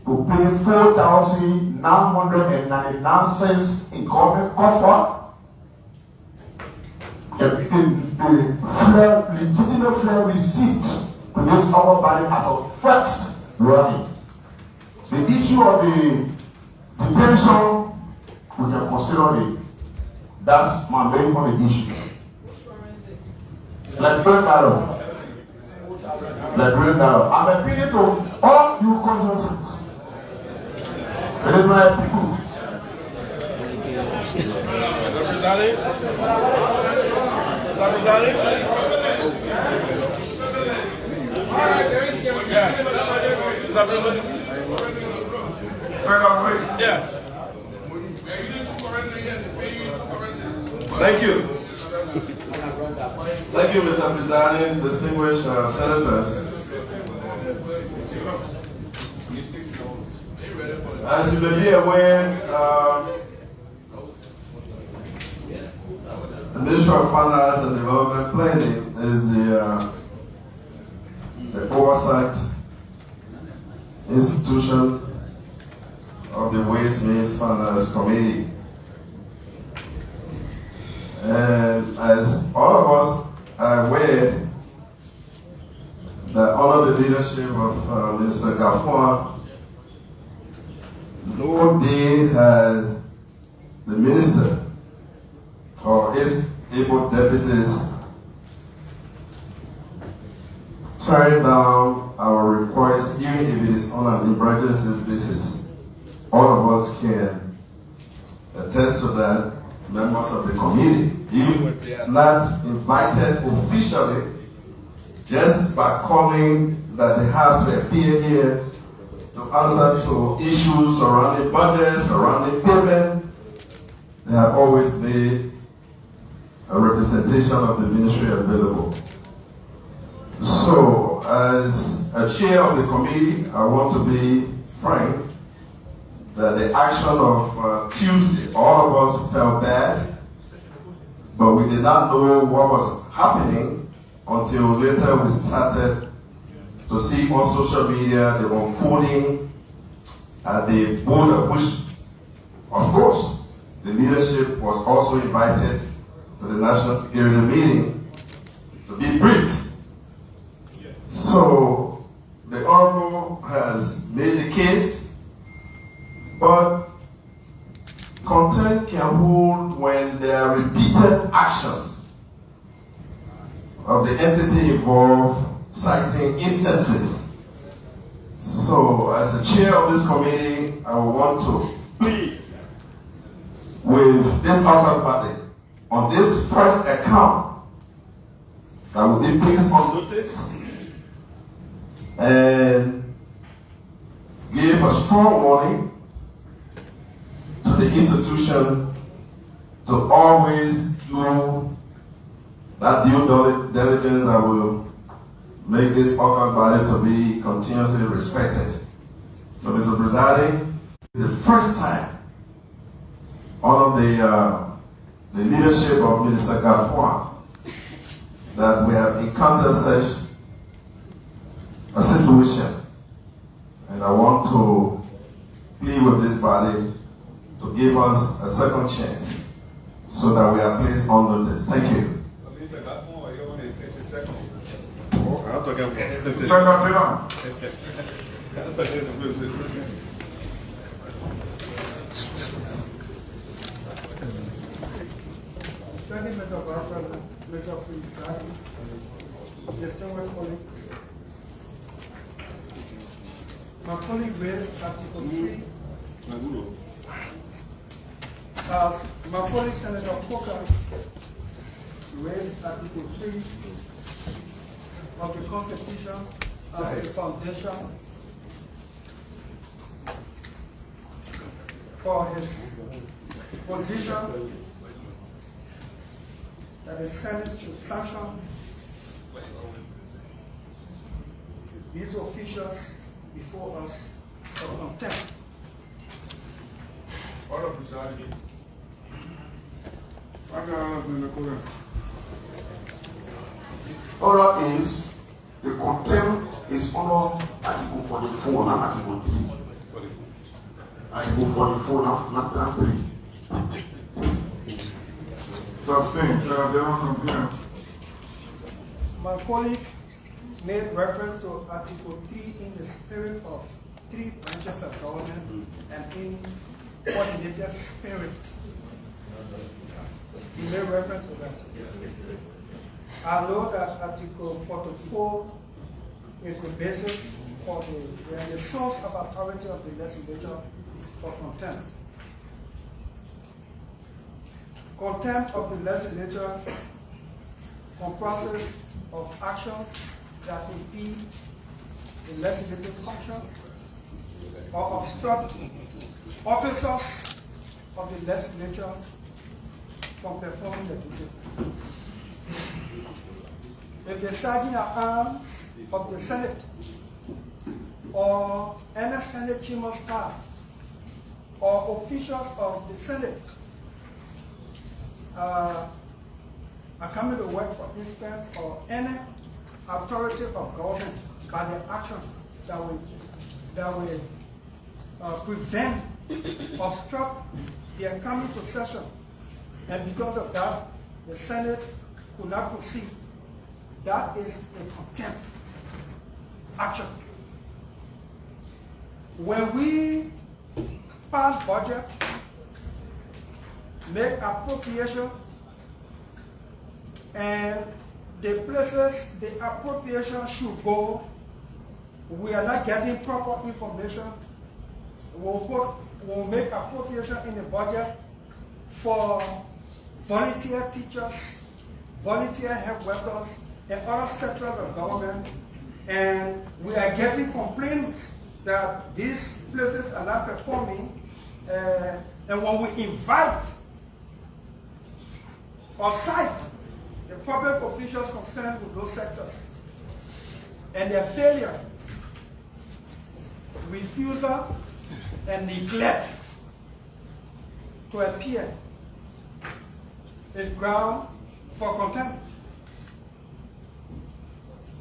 to pay 4,999 cents in government coffer. The legitimate fair receipt to this other body as a first running. The issue of the detention, we can consider it. That's my main on the issue. Liberia dialogue. I'm appealing to all you consciences. It is my people. Yeah. Thank you. Thank you, Mr. President, distinguished senators. As you may be aware, the Ministry of Finance and Development Planning is the oversight institution of the Waste Means Finance Committee. And as all of us are aware, that under the leadership of Minister Gaffron, no day has the minister or his able deputies turned down our request, even if it is on an emergency basis. All of us can attest to that, members of the committee, even if they are not invited officially, just by calling that they have to appear here to answer to issues surrounding budgets, surrounding payment, they have always made a representation of the ministry available. So, as a chair of the committee, I want to be frank that the action of Tuesday, all of us felt bad, but we did not know what was happening until later we started to see on social media the unfolding at the border, which, of course, the leadership was also invited to the National Security meeting to be briefed. So, the Honorable has made the case, but contempt can hold when there are repeated actions of the entity involved citing instances. So, as the chair of this committee, I will want to plead with this other body on this first account that will be placed on notice and give a strong warning to the institution to always do that due diligence that will make this organ body to be continuously respected. So, Mr. Presiding, it's the first time under the leadership of Minister Weah that we have encountered such a situation. And I want to plead with this body to give us a second chance so that we are placed on notice. Thank you. I'm talking about 50 Thank you, Mr. Vice President, Mr. President, distinguished colleagues. My colleague raised Article 3. My colleague Senator Coker raised Article 3 of the Constitution as the foundation for his position that the Senate should sanction these officials before us for contempt. Order, President. Order is the contempt is under Article 44, not Article 3. Article 44, not 3. Sustain. They don't come here. My colleague made reference to Article 3 in the spirit of 3 branches of government and in coordinated spirit. He made reference to that. I know that Article 44 is the basis for the source of authority of the legislature for contempt. Contempt of the legislature comprises of actions that impede the legislative function or obstruct officers of the legislature from performing the duty. If the Sergeant at Arms of the Senate or any Senate chamber staff or officials of the Senate are coming to work, for instance, or any authority of government by the action that will prevent, obstruct their coming to session, and because of that, the Senate could not proceed. That is a contempt action. When we pass budget, make appropriation, and the places the appropriation should go, we are not getting proper information. We'll make appropriation in the budget, for volunteer teachers, volunteer health workers, and other sectors of government. And we are getting complaints that these places are not performing. And when we invite or cite the public officials concerned with those sectors and their failure, refusal, and neglect to appear is ground for contempt.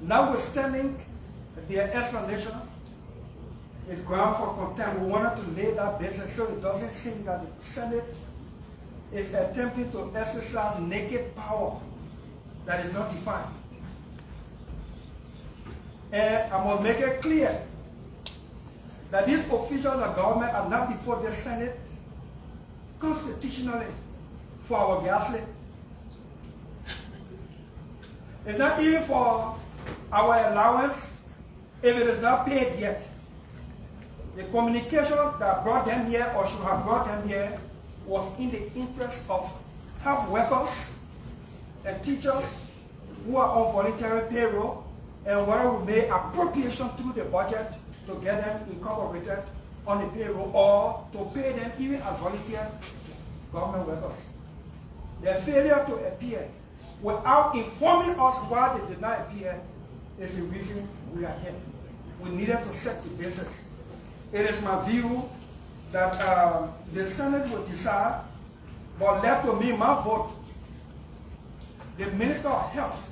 Notwithstanding their explanation, is ground for contempt. We wanted to lay that basis so it doesn't seem that the Senate is attempting to exercise naked power that is not defined. And I must make it clear that these officials of government are not before the Senate constitutionally for our gaslit. It's not even for our allowance if it is not paid yet. The communication that brought them here or should have brought them here was in the interest of health workers and teachers who are on voluntary payroll, and whether we made appropriation through the budget to get them incorporated on the payroll or to pay them even as volunteer government workers. Their failure to appear without informing us why they did not appear is the reason we are here. We needed to set the basis. It is my view that the Senate will decide, but left to me, my vote, the Minister of Health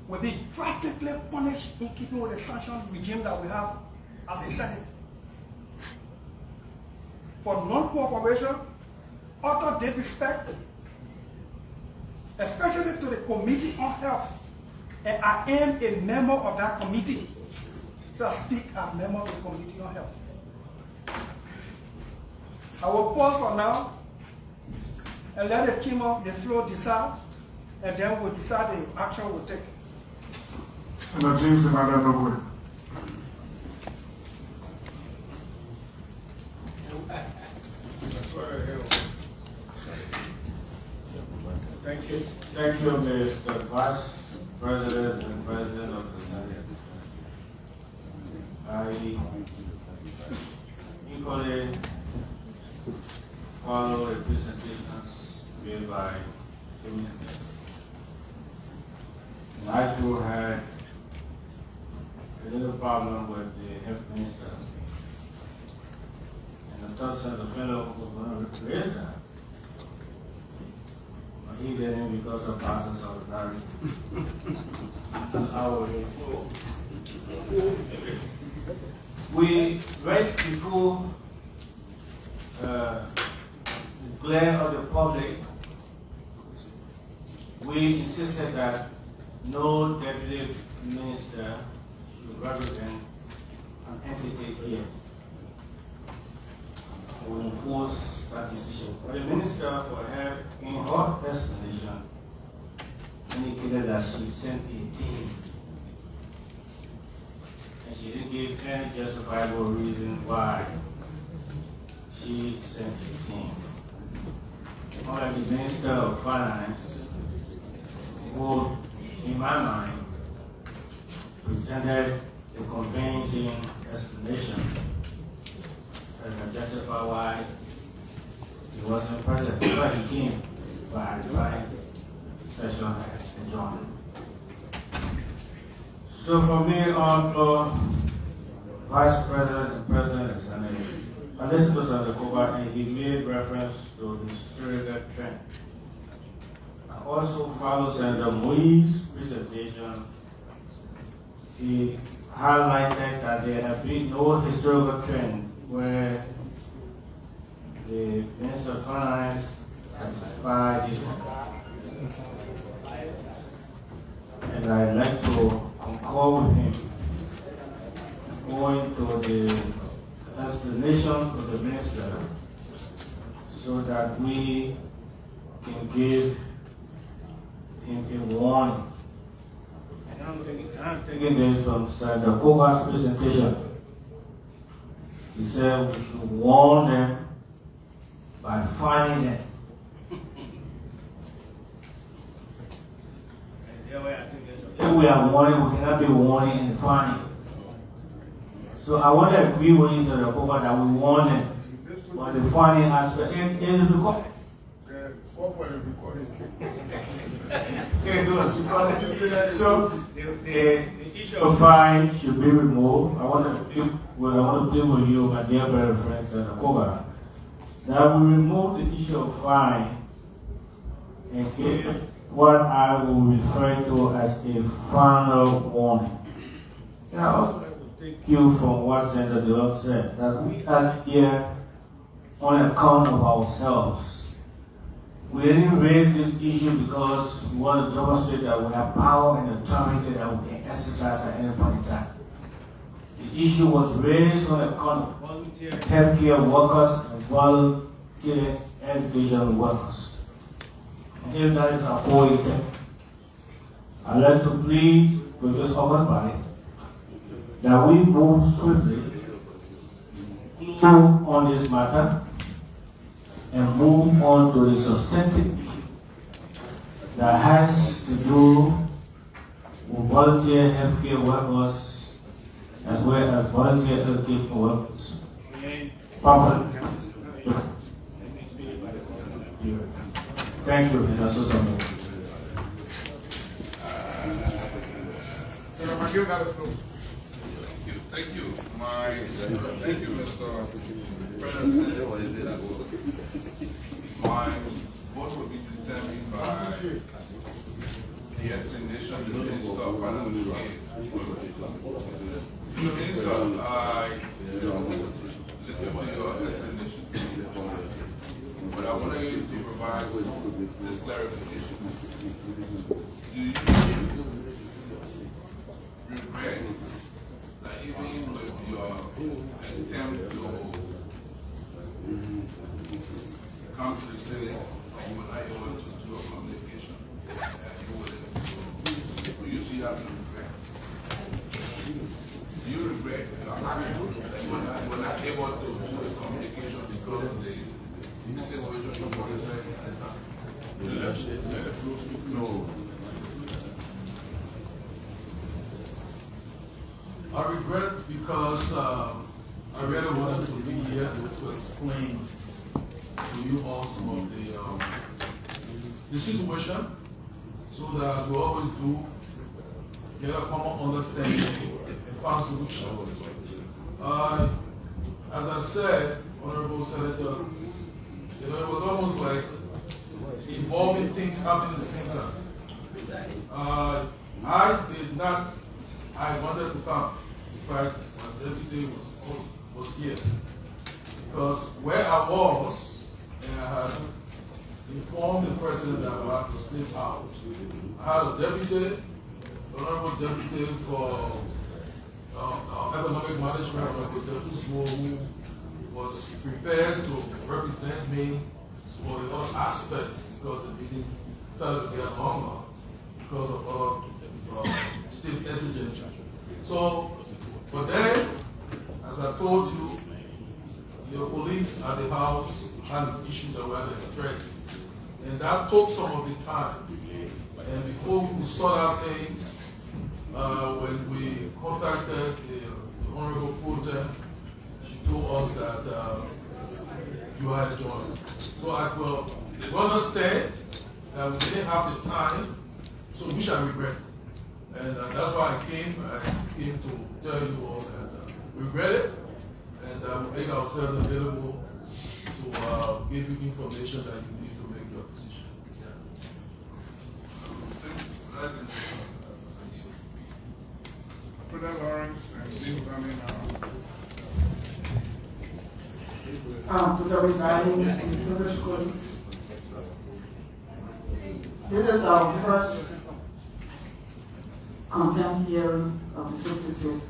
will be drastically punished in keeping with the sanctions regime that we have as a Senate. For non-cooperation, utter disrespect, especially to the Committee on Health. And I am a member of that committee. So I speak as a member of the Committee on Health. I will pause for now and let the team of the floor decide, and then we'll decide the action we'll take. And James and Madam Noble. Thank you. Thank you, Mr. Vice President and President of the Senate. I equally follow the presentations made by the minister. And I too had a little problem with the health minister. And I thought the fellow was going to raise that. But he didn't because of Pastor Solidarity. We right before the glare of the public, we insisted that no deputy minister should represent an entity here. We enforce that decision. But the minister for health, in her explanation, indicated that she sent a team. And she didn't give any justifiable reason why she sent a team. Unlike the Minister of Finance, who, in my mind, presented a convincing explanation that can justify why he wasn't present. But he came by the session adjourned. So for me, on Vice President and President of the Senate, I listened to Senator Koba and he made reference to the historical trend. I also followed Senator Moïse's presentation. He highlighted that there have been no historical trend where the Minister of Finance identified this one. And I'd like to concur with him going to the explanation of the minister so that we can give him a warning. And I'm taking this from Senator Koga's presentation. He said we should warn them by fining them. If we are warning, we cannot be warning and fining. So I want to agree with you, Sir Koba, that we warn them, but the fining aspect, and the record. So the issue of fine should be removed. I want to plead with you, my dear brother friend, Sir Koba, that we remove the issue of fine and give what I will refer to as a final warning. And I also like to take you from what Senator Dillon said, that we are here on account of ourselves. We didn't raise this issue because we want to demonstrate that we have power and authority that we can exercise at any point in time. The issue was raised on account of volunteer healthcare workers and volunteer education workers. And if that is our core intent, I'd like to plead with this august body that we move swiftly on this matter and move on to the substantive issue that has to do with volunteer healthcare workers as well as volunteer education workers. Thank you, Mr. Sosa. Thank you, Mr. President. My vote will be determined by the explanation the Minister of Finance gave. Minister, I listen to your explanation, but I want you to provide this clarification. Do you regret that even with your attempt to come to the Senate and you were not able to do a communication, do you see that regret? Do you regret your action that you were not able to do a communication because of the situation you were in at the time? No. I regret because I really wanted to be here to explain to you all some of the situation, so that we always do get a common understanding and find solution. As I said, Honorable Senator, it was almost like evolving things happening at the same time. I wanted to come. In fact, my deputy was here. Because where I was, and I had informed the president that I had to slip out. I had a deputy, honorable deputy for economic management, who was prepared to represent me for the other aspects, because the meeting started to get longer because of other state exigencies. So, but then, as I told you, your colleagues at the house had an issue that were the threats. And that took some of the time. And before we could sort out things, when we contacted the Honorable Porter, she told us that you had joined. So I will understand that we didn't have the time, so which I regret. And that's why I came to tell you all that we regret it, and we make ourselves available to give you information that you need to make your decision. Put that Lawrence and see what I mean. Mr. Presiding, distinguished colleagues, this is our first contempt hearing of the 55th.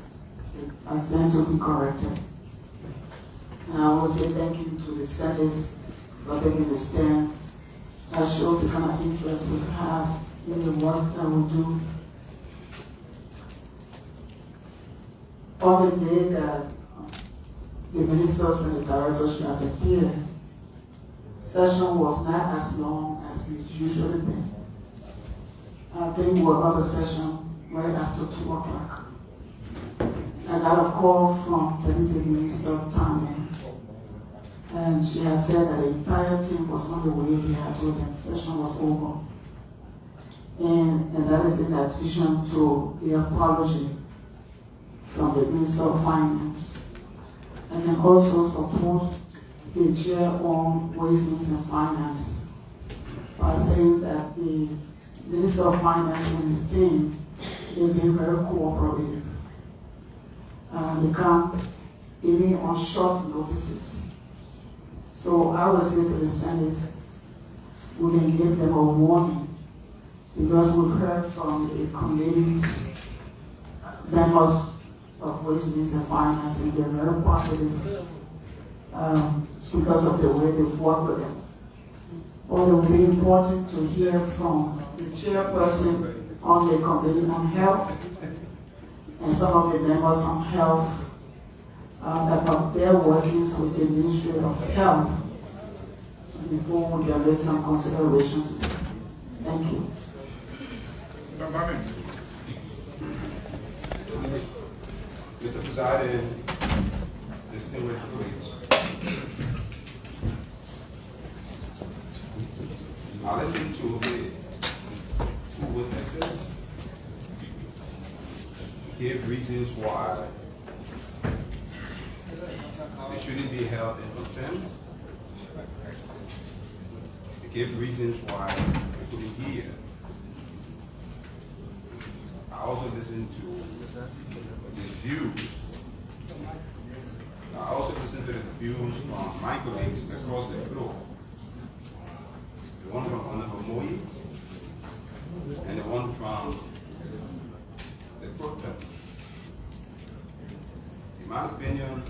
I stand to be corrected. And I want to say thank you to the Senate for taking the stand. That shows the kind of interest we have in the work that we do. On the day that the ministers and the directors should have appeared, session was not as long as it usually been. I think we were other session right after 2 o'clock. I got a call from Deputy Minister Tanya, and she had said that the entire team was on the way here until the session was over. And that is in addition to the apology from the Minister of Finance. And then also support the chair on Ways, Means and Finance by saying that the Minister of Finance and his team, they've been very cooperative. They come even on short notices. So I would say to the Senate, we can give them a warning, because we've heard from the committees, members of Ways, Means and Finance, and they're very positive because of the way they've worked with them. But it will be important to hear from the chairperson on the committee on health and some of the members on health about their workings with the Ministry of Health before we can make some consideration. Thank you. Mr. President, distinguished colleagues, I listened to the two witnesses, gave reasons why they shouldn't be held in contempt. They gave reasons why they couldn't hear. I also listened to the views. I also listened to the views from my colleagues across the floor. The one from Honorable Weah and the one from the protest. In my opinion,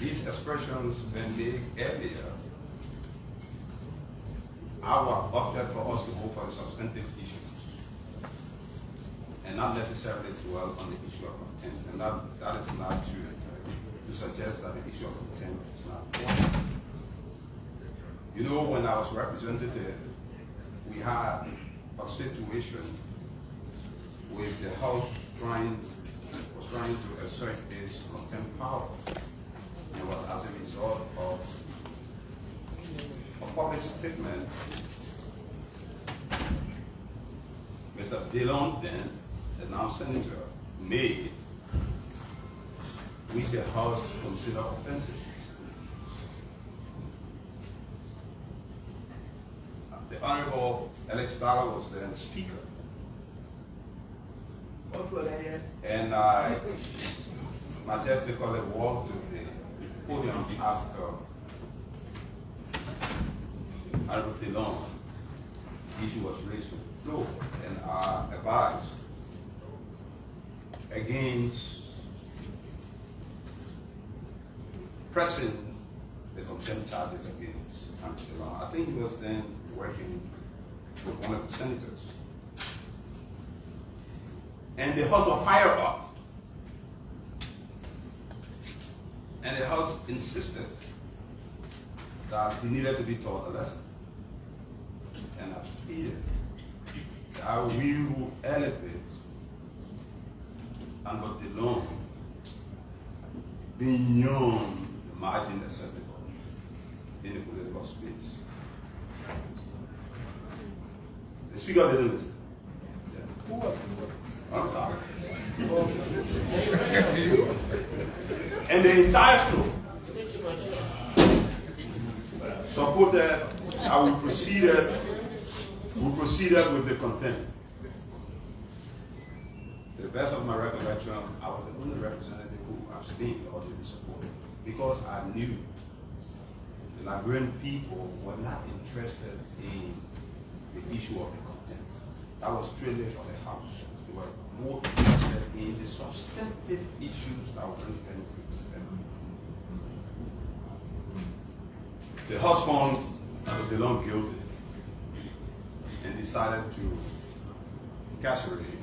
these expressions been made earlier, I would have opted for us to go for the substantive issues and not necessarily dwell on the issue of contempt. And that is not true to suggest that the issue of contempt is not important. You know, when I was representative, we had a situation with the House was trying to assert its contempt power. And was as a result of a public statement Mr. Dillon, then, the now senator, made, which the House considered offensive. The Honorable Alex Dollar was then Speaker. And I majestically walked to the podium after Honorable Dillon. The issue was raised with the floor, and I advised against pressing the contempt charges against Honorable Dillon. I think he was then working with one of the senators. And the House was fired up. And the House insisted that he needed to be taught a lesson. And I pleaded that we will elevate Honorable Dillon beyond the margin acceptable in the political space. The Speaker didn't listen. Who was it? I'm talking. And the entire floor supported how we proceeded with the contempt. To the best of my recollection, I was the only representative who abstained or didn't support it, because I knew the Liberian people were not interested in the issue of the contempt. That was strictly for the House. They were more interested in the substantive issues that would bring benefit to them. The House found Honorable Dillon guilty and decided to incarcerate him.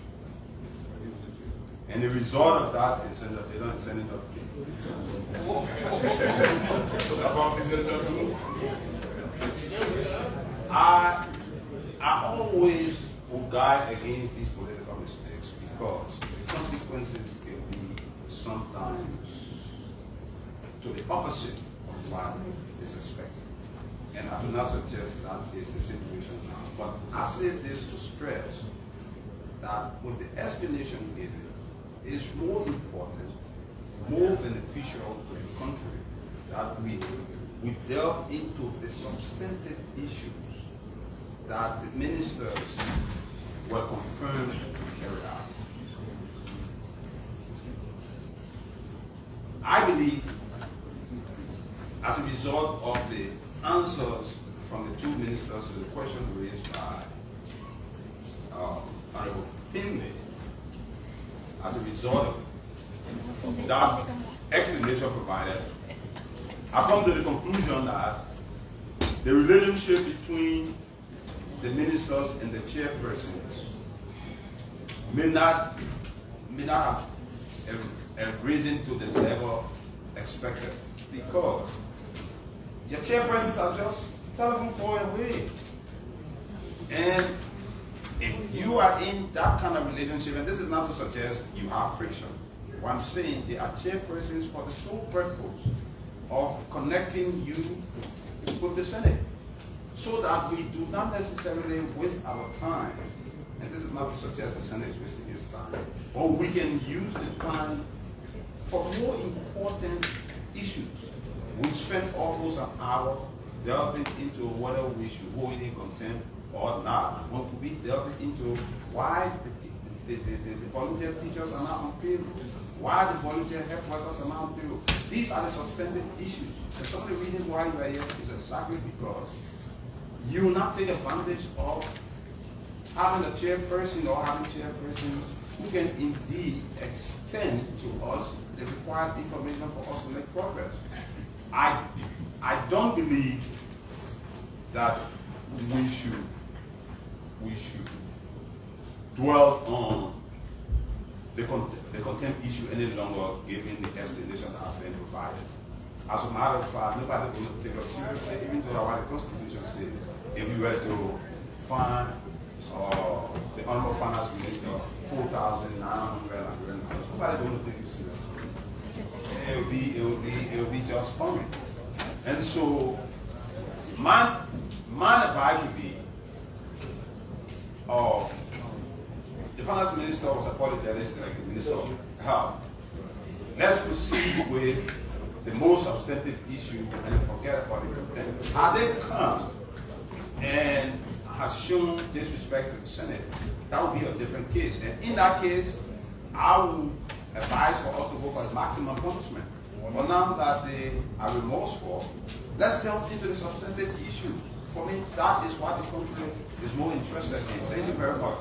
And the result of that is they don't send it up. I always will guide against these political mistakes because the consequences can be sometimes to the opposite of what is expected. And I do not suggest that is the situation now. But I say this to stress that with the explanation given, it is more important, more beneficial to the country that we delve into the substantive issues that the ministers were confirmed to carry out. I believe, as a result of the answers from the two ministers to the question raised by Honorable Finlay, as a result of that explanation provided, I come to the conclusion that the relationship between the ministers and the chairpersons may not have risen to the level expected because your chairpersons are just telephone call away. And if you are in that kind of relationship, and this is not to suggest you have friction, what I'm saying, they are chairpersons for the sole purpose of connecting you with the Senate so that we do not necessarily waste our time. And this is not to suggest the Senate is wasting its time, or we can use the time for more important issues. We spend almost an hour delving into whether we should hold it in contempt or not. When we delve into why the volunteer teachers are not on payroll, why the volunteer health workers are not on payroll. These are the substantive issues. And some of the reasons why you are here is exactly because you will not take advantage of having a chairperson or having chairpersons who can indeed extend to us the required information for us to make progress. I don't believe that we should dwell on the contempt issue any longer, given the explanation that has been provided. As a matter of fact, nobody will take us seriously, even though what the Constitution says, if you were to find the Honorable Finance Minister $4,900, nobody will take you seriously. It will be just funny. And so my advice would be, the Finance Minister was apologetic like the Minister of Health. Let's proceed with the most substantive issue and forget about the contempt. Had they come and has shown disrespect to the Senate, that would be a different case. And in that case, I would advise for us to go for a maximum punishment. But now that they are remorseful, let's delve into the substantive issue. For me, that is what the country is more interested in. Thank you very much.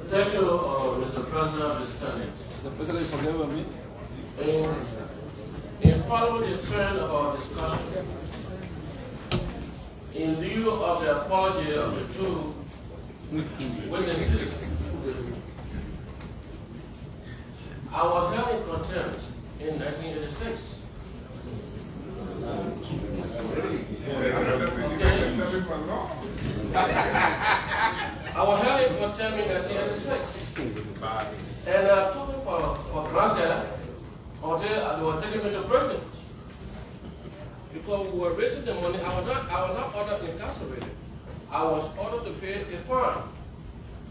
Thank you, Mr. President of the Senate. Mr. President, forgive me. In following the trend of our discussion, in lieu of the apology of the two witnesses, I was held in contempt in 1986. I was held in contempt in 1986. And I took it for granted, or they were taking me to prison. Because we were raising the money, I was not ordered incarcerated. I was ordered to pay a fine.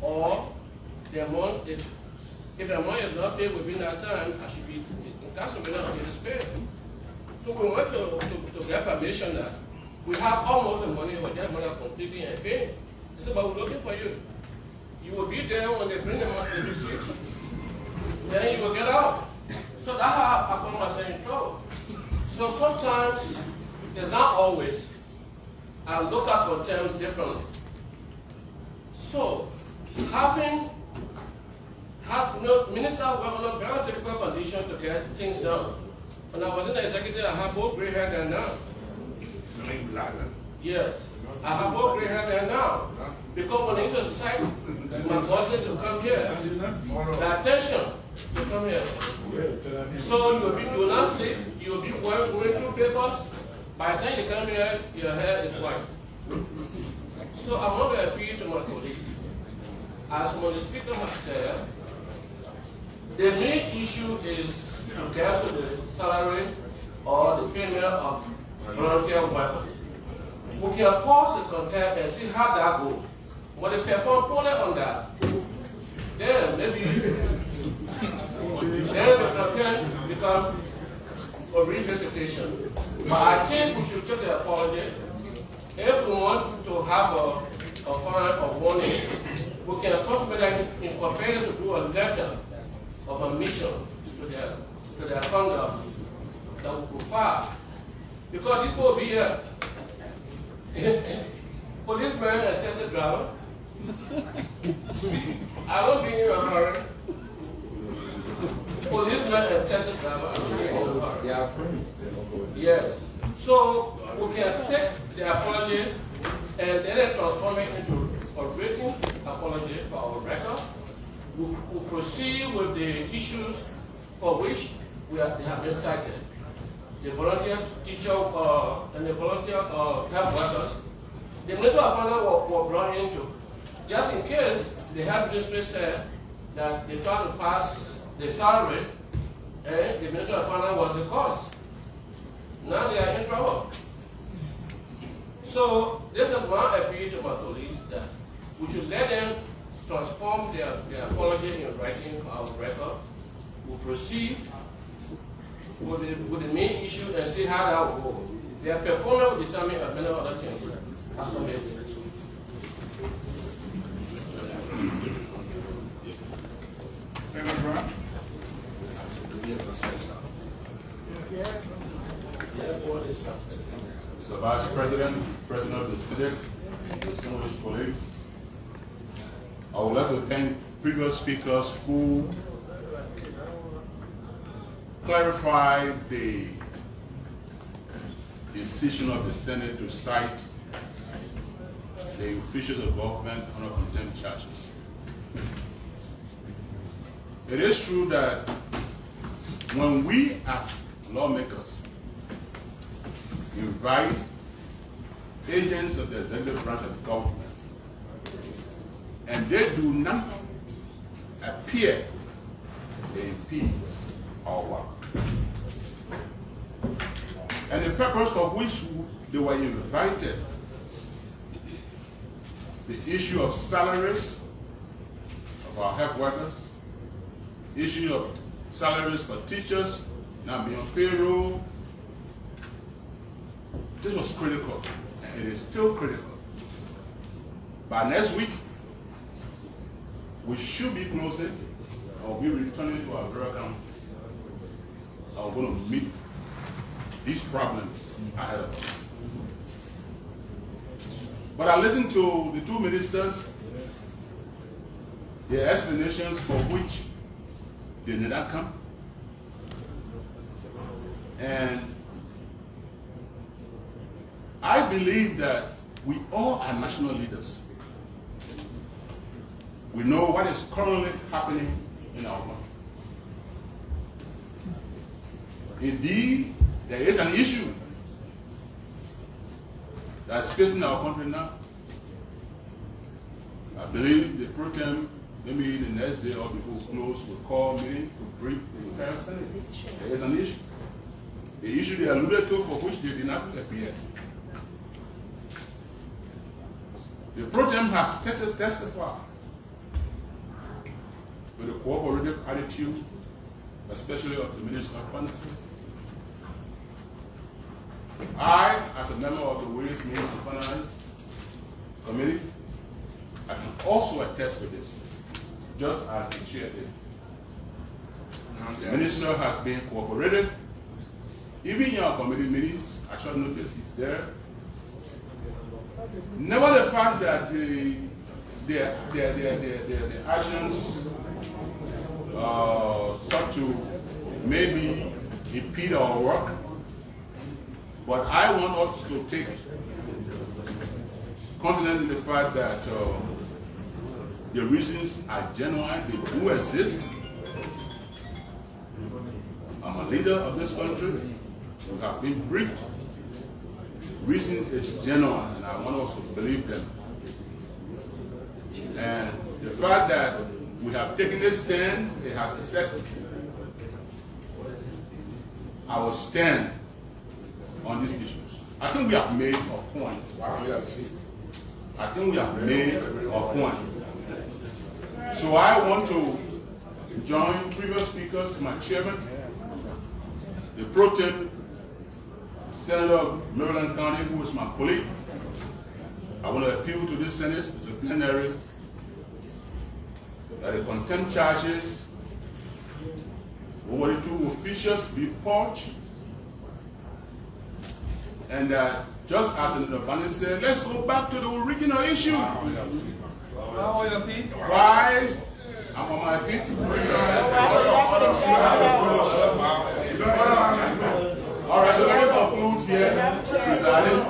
Or the amount is, if the money is not paid within that time, I should be incarcerated until it is paid. So we went to get permission that we have almost the money, but that money completely and paid. They said, but we're looking for you. You will be there when they bring the money to the receipt. Then you will get out. So that's how I found myself in trouble. So sometimes, it's not always, I look at contempt differently. So, having Minister were under very difficult conditions to get things done. When I was in the executive, I had both gray hair than now. Yes, I have more gray hair than now. Because when I used to cite my bosses to come here, the attention to come here. So you will not sleep, you will be going through papers. By the time you come here, your hair is white. So I want to appeal to my colleagues. As when the speaker has said, the main issue is to get to the salary or the payment of volunteer workers. We can pause the content and see how that goes. When they perform poorly on that, then maybe the content becomes a revisitation. But I think we should take the apology. If we want to have a fine or warning, we can possibly incorporate it to do a letter of admission to their conduct that will provide. Because this will be a policeman and taxi driver. I won't be in a hurry. Policeman and taxi driver, I won't be in a hurry. Yes. So we can take the apology and then transform it into a written apology for our record. We'll proceed with the issues for which they have been cited. The volunteer teacher and the volunteer health workers. The Minister of Finance were brought into, just in case the health ministry said that they tried to pass the salary, and the Minister of Finance was the cause. Now they are in trouble. So this is my appeal to my colleagues that we should let them transform their apology in writing for our record. We'll proceed with the main issue and see how that will go. Their performance will determine many other things. That's what it is. Mr. Vice President, President of the Senate, distinguished colleagues, I would like to thank previous speakers who clarified the decision of the Senate to cite the officials of government on contempt charges. It is true that when we as lawmakers invite agents of the executive branch of the government and they do not appear, they impede our work. And the purpose for which they were invited, the issue of salaries of our health workers, issue of salaries for teachers, now being on payroll, this was critical, and it is still critical. By next week, we should be closing or be returning to our rural counties. Are going to meet these problems ahead of us. But I listened to the two ministers, their explanations for which they did not come. And I believe that we all are national leaders. We know what is currently happening in our country. Indeed, there is an issue that's facing our country now. I believe the pro tem, maybe the next day or before close, will call me to brief the entire Senate. There is an issue. The issue they alluded to for which they did not appear. The pro tem has testified with a cooperative attitude, especially of the Minister of Finance. I, as a member of the Ways, Means and Finance Committee, I can also attest to this, just as the chair did. The minister has been cooperative. Even in our committee meetings, I shall notice he's there. Never the fact that the actions sought to maybe impede our work. But I want us to take confidence in the fact that the reasons are genuine, they do exist. I'm a leader of this country. We have been briefed. Reason is genuine, and I want us to believe them. And the fact that we have taken a stand, it has set our stand on these issues. I think we have made a point. I think we have made a point. So I want to join previous speakers, my chairman, the pro tem Senator of Maryland County, who is my colleague. I want to appeal to this Senate, to the plenary, that the contempt charges over the two officials be purged, and that, just as Senator Bani said, let's go back to the original issue. How are your feet? Why? I'm on my feet. All right, so let me conclude here, presiding.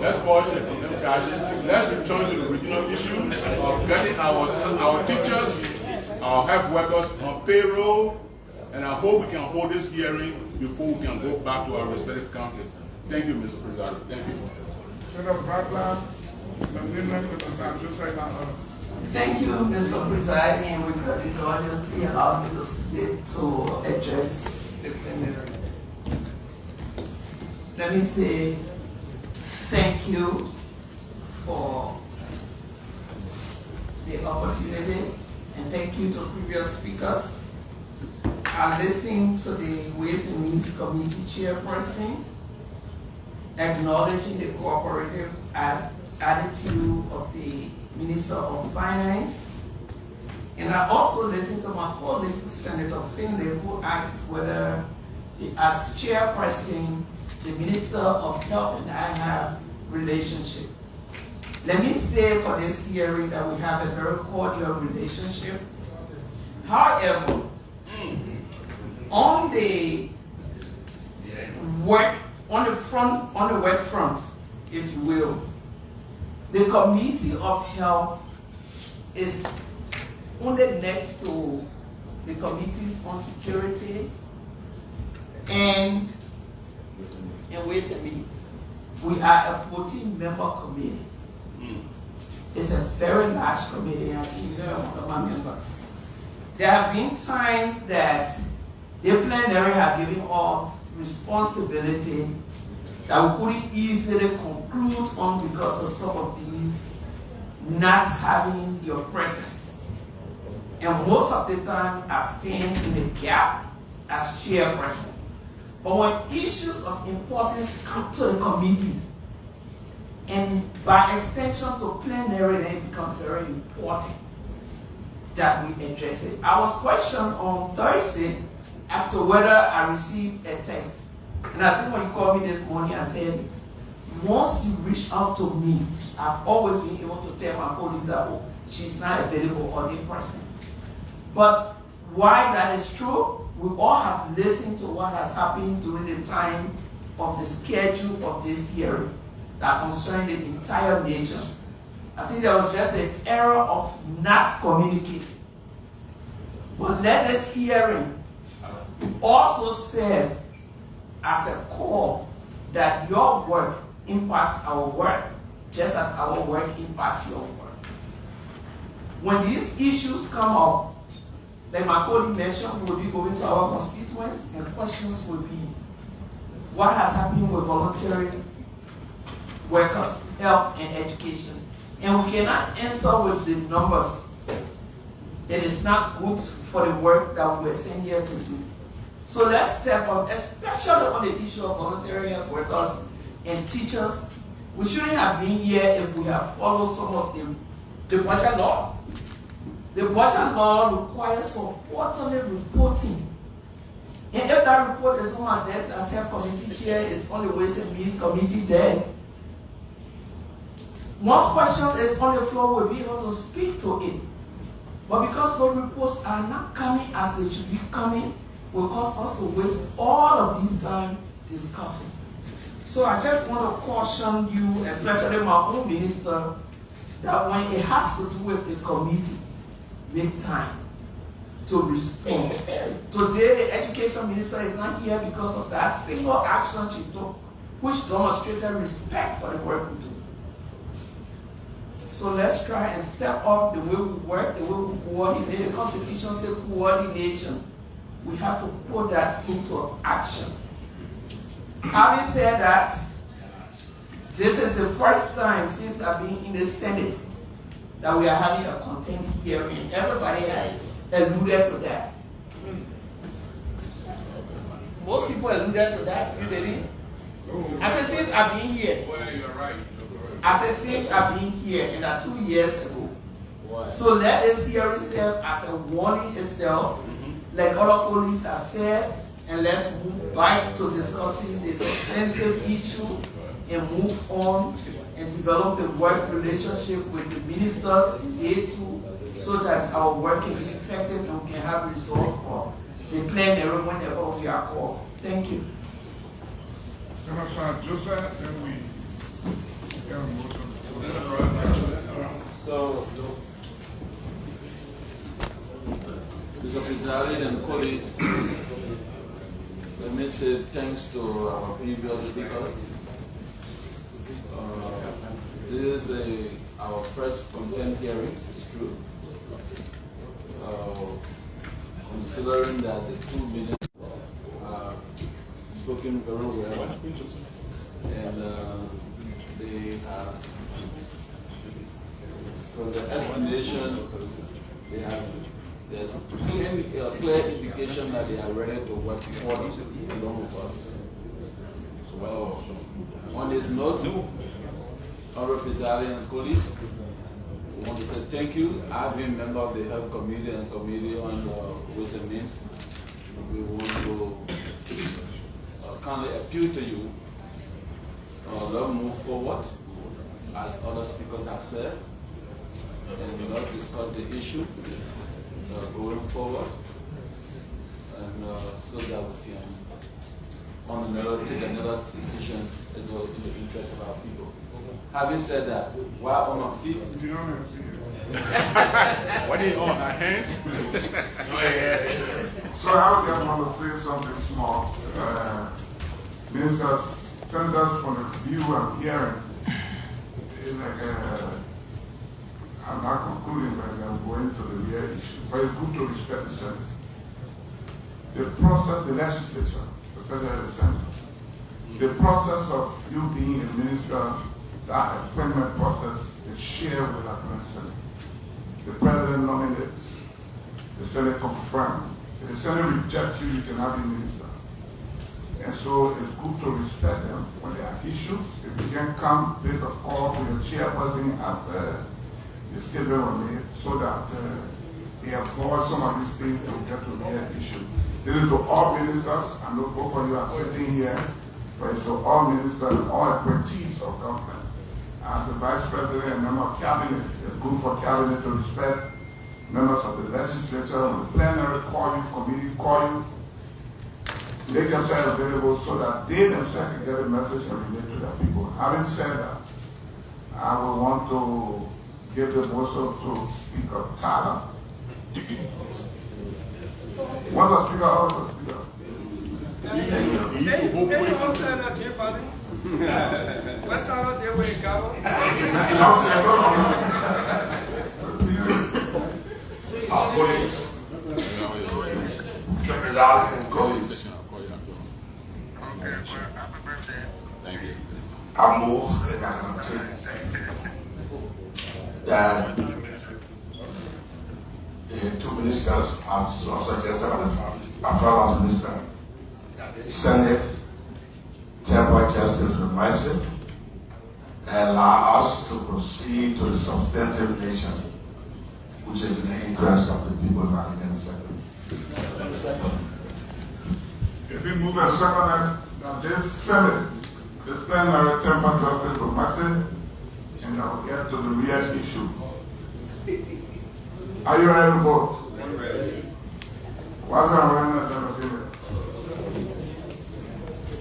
Let's pause the contempt charges. Let's return to the original issues of getting our teachers, our health workers on payroll, and I hope we can hold this hearing before we can go back to our respective counties. Thank you, Mr. President. Thank you. Thank you, Mr. President. With your indulgence, please allow me to sit to address the plenary. Let me say thank you for the opportunity, and thank you to previous speakers. I listened to the Ways and Means Committee chairperson acknowledging the cooperative attitude of the Minister of Finance. And I also listened to my colleague, Senator Finley, who asked whether, as chairperson, the Minister of Health and I have relationship. Let me say for this hearing that we have a very cordial relationship. However, on the work front, if you will, the Committee of Health is only next to the Committees on Security and Ways and Means. We are a 14-member committee. It's a very large committee, and I think you're one of my members. There have been times that the plenary have given us responsibility that we couldn't easily conclude on because of some of these not having your presence. And most of the time, I stand in the gap as chairperson. But when issues of importance come to the committee, and by extension to plenary, then it becomes very important that we address it. I was questioned on Thursday as to whether I received a text. And I think when you called me this morning, I said, once you reach out to me, I've always been able to tell my colleague that, oh, she's not available or in person. But why that is true, we all have listened to what has happened during the time of the schedule of this hearing that concerned the entire nation. I think there was just an error of not communicating. But let this hearing also serve as a call that your work impacts our work, just as our work impacts your work. When these issues come up, like my colleague mentioned, we will be going to our constituents, and questions will be, what has happened with voluntary workers, health and education? And we cannot answer with the numbers. It is not good for the work that we were sent here to do. So let's step up, especially on the issue of voluntary health workers and teachers. We shouldn't have been here if we have followed some of the budget law. The budget law requires for quarterly reporting. And if that report is on my desk as health committee chair, it's on the Ways and Means Committee desk. Once question is on the floor, we'll be able to speak to it. But because those reports are not coming as they should be coming, will cause us to waste all of this time discussing. So I just want to caution you, especially my own minister, that when it has to do with the committee, make time to respond. Today, the education minister is not here because of that single action she took, which demonstrated respect for the work we do. So let's try and step up the way we work, the way we coordinate. The Constitution says coordination. We have to put that into action. Having said that, this is the first time since I've been in the Senate that we are having a contempt hearing. Everybody had alluded to that. Most people alluded to that. You didn't? I said, since I've been here. Well, you're right. I said, since I've been here, and that 2 years ago. So let this hearing serve as a warning itself, like other police have said, and let's move back to discussing this expensive issue and move on and develop the work relationship with the ministers and they too, so that our work can be effective and we can have results for the plenary whenever we are called. Thank you. Joseph, then we get a motion. So, Mr. President and colleagues, let me say thanks to our previous speakers. This is our first contempt hearing, it's true. Considering that the 2 minutes spoken very well, and they have, from the explanation, there's a clear indication that they are ready to work along with us. Well, on this note, our President and colleagues, we want to say thank you. I've been a member of the Health Committee and Committee on Ways and Means. We want to kindly appeal to you. Let's move forward, as other speakers have said, and not discuss the issue going forward, and so that we can take another decision in the interest of our people. Having said that, while on my feet, What are you on, our hands? So I just want to say something small. Ministers, senators, from the view I'm hearing, it's like I'm not concluding, but I'm going to the real issue. But it's good to respect the Senate. The process, the legislature, especially the Senate, the process of you being a minister, that appointment process is shared with the Senate. The president nominates, the Senate confirms. If the Senate rejects you, you cannot be minister. And so it's good to respect them when there are issues. If you can come, make a call to your chairperson as the statement was made, so that they avoid some of these things and get to their issue. This is to all ministers. I know both of you are sitting here, but it's to all ministers, all appointees of government. As the vice president and member of cabinet, it's good for cabinet to respect members of the legislature, when the plenary call you, committee call you, make themselves available so that they themselves can get a message and relate to their people. Having said that, I would want to give the motion to Speaker Tyler. What's the speaker? What's the speaker? Our colleagues, Mr. and colleagues, Thank you. I move and I continue that the 2 ministers, as was suggested by the Finance Minister, that the Senate temper justice with mercy and allow us to proceed to the substantive nation, which is in the interest of the people not against it. It's been moved and seconded that this Senate, this plenary temper justice with mercy and I'll get to the real issue. Are you ready to vote? I'm ready. What's our running agenda?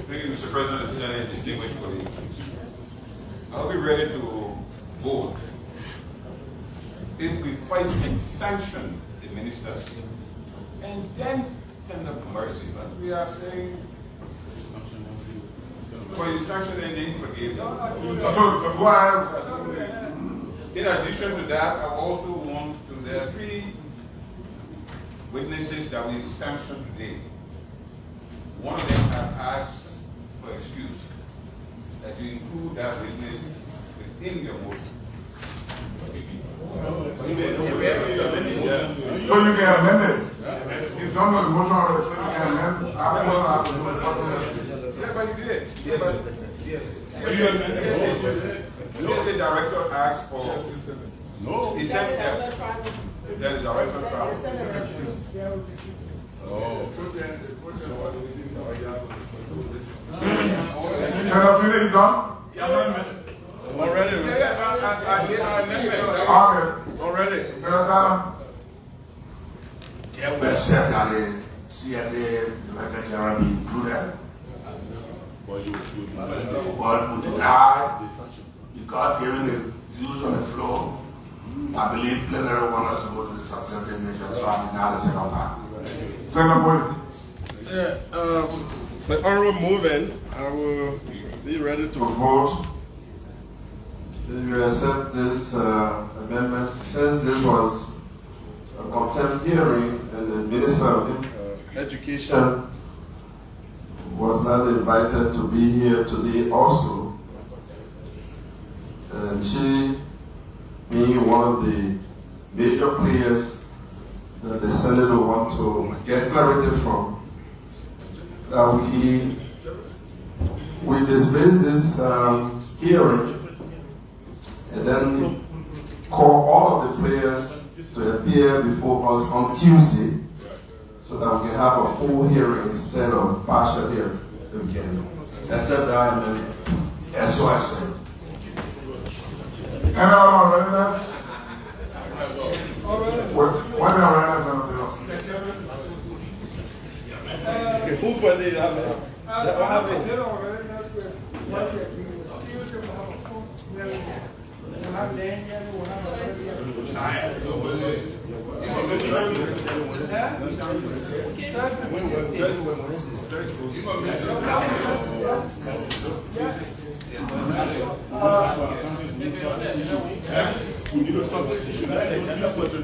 Thank you, Mr. President, Senate, distinguished colleagues. I'll be ready to vote if we first can sanction the ministers and then tender mercy. But we are saying, for you sanction and then forgive. In addition to that, I also want to, there are 3 witnesses that we sanctioned today. One of them have asked for excuse, that you include that witness within your motion. So you can amend it. You've done the motion already, so you can amend it. Yeah, but you did. Yeah, but CSA director asked for. No. He said that. The director tried. Oh. Already. Yeah, I did my amendment. Already. Yeah, we accept that the CSA director can be included. But we deny because given the views on the floor, I believe plenary want us to go to the substantive measure, so I deny the second part. Second point. Yeah, the honorable moving, I will be ready to vote. If you accept this amendment, since this was a contempt hearing and the Minister of Education was not invited to be here today also, and she being one of the major players that the Senate will want to get clarity from, that we dismiss this hearing and then call all of the players to appear before us on Tuesday so that we can have a full hearing instead of partial hearing. Accept that amendment. That's what I said. And all right, now. What are right now? Who's for this? What happened?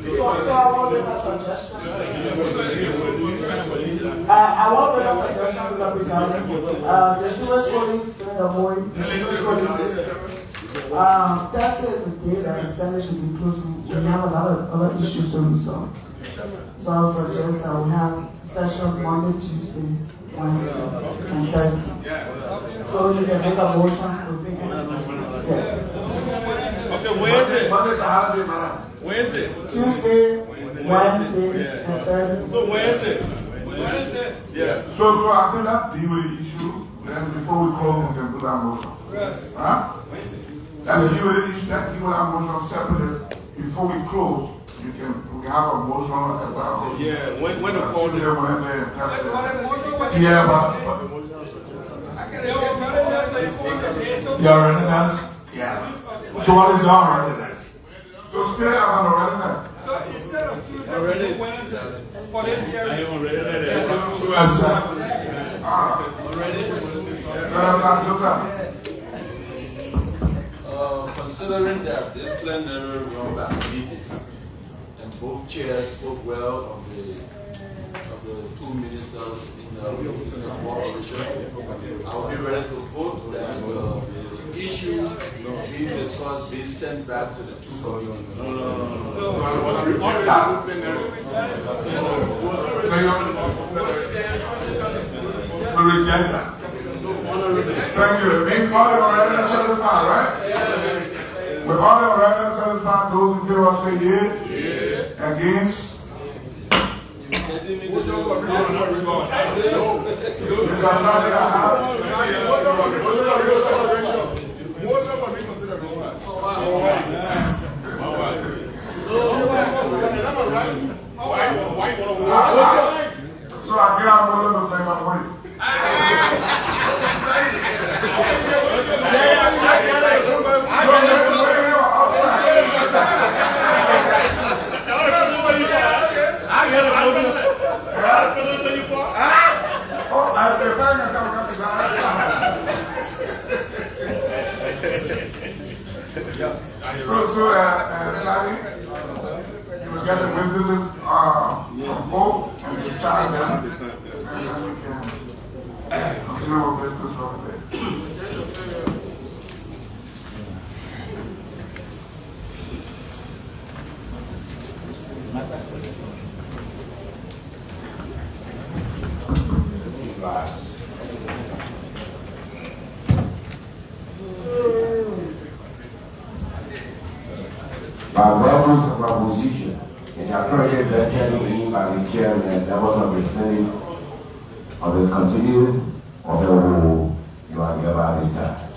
So I want to make a suggestion. I want to make a suggestion to the president. The Jewish colleagues, Senator Boyd, the Jewish colleagues. Thursday is the day that the Senate should be closing. We have a lot of other issues to resolve. So I would suggest that we have session Monday, Tuesday, Wednesday, and Thursday. So you can make a motion within any yes. Okay, where is it? Monday's a holiday, madam. Where is it? Tuesday, Wednesday, and Thursday. So where is it? Where is it? Yeah. So I think that deal with the issue. Then before we close, we can put that motion. Huh? That deal with the issue. That deal with that motion separate. Before we close, we can have a motion as well. Yeah. When the call is. Yeah, but You already done? Yeah. So what is your readiness? so stay on the readiness. So instead of Tuesday, Wednesday, for this hearing. I am ready. Considering that this plenary run by committees and both chairs spoke well of the 2 ministers in the cooperation, I will be ready to vote that the issue being discussed be sent back to the 2 committees. We reject that. Thank you. Make all the arrangements satisfied, right? With all the arrangements satisfied, those in favor say yea. Against? also, Sally, you will get the witnesses from both and you start them, and then we can continue with business from there. By virtue of my position and the authority vested in me by the chairman and members of the Senate of the continued of the rule, you are hereby this time.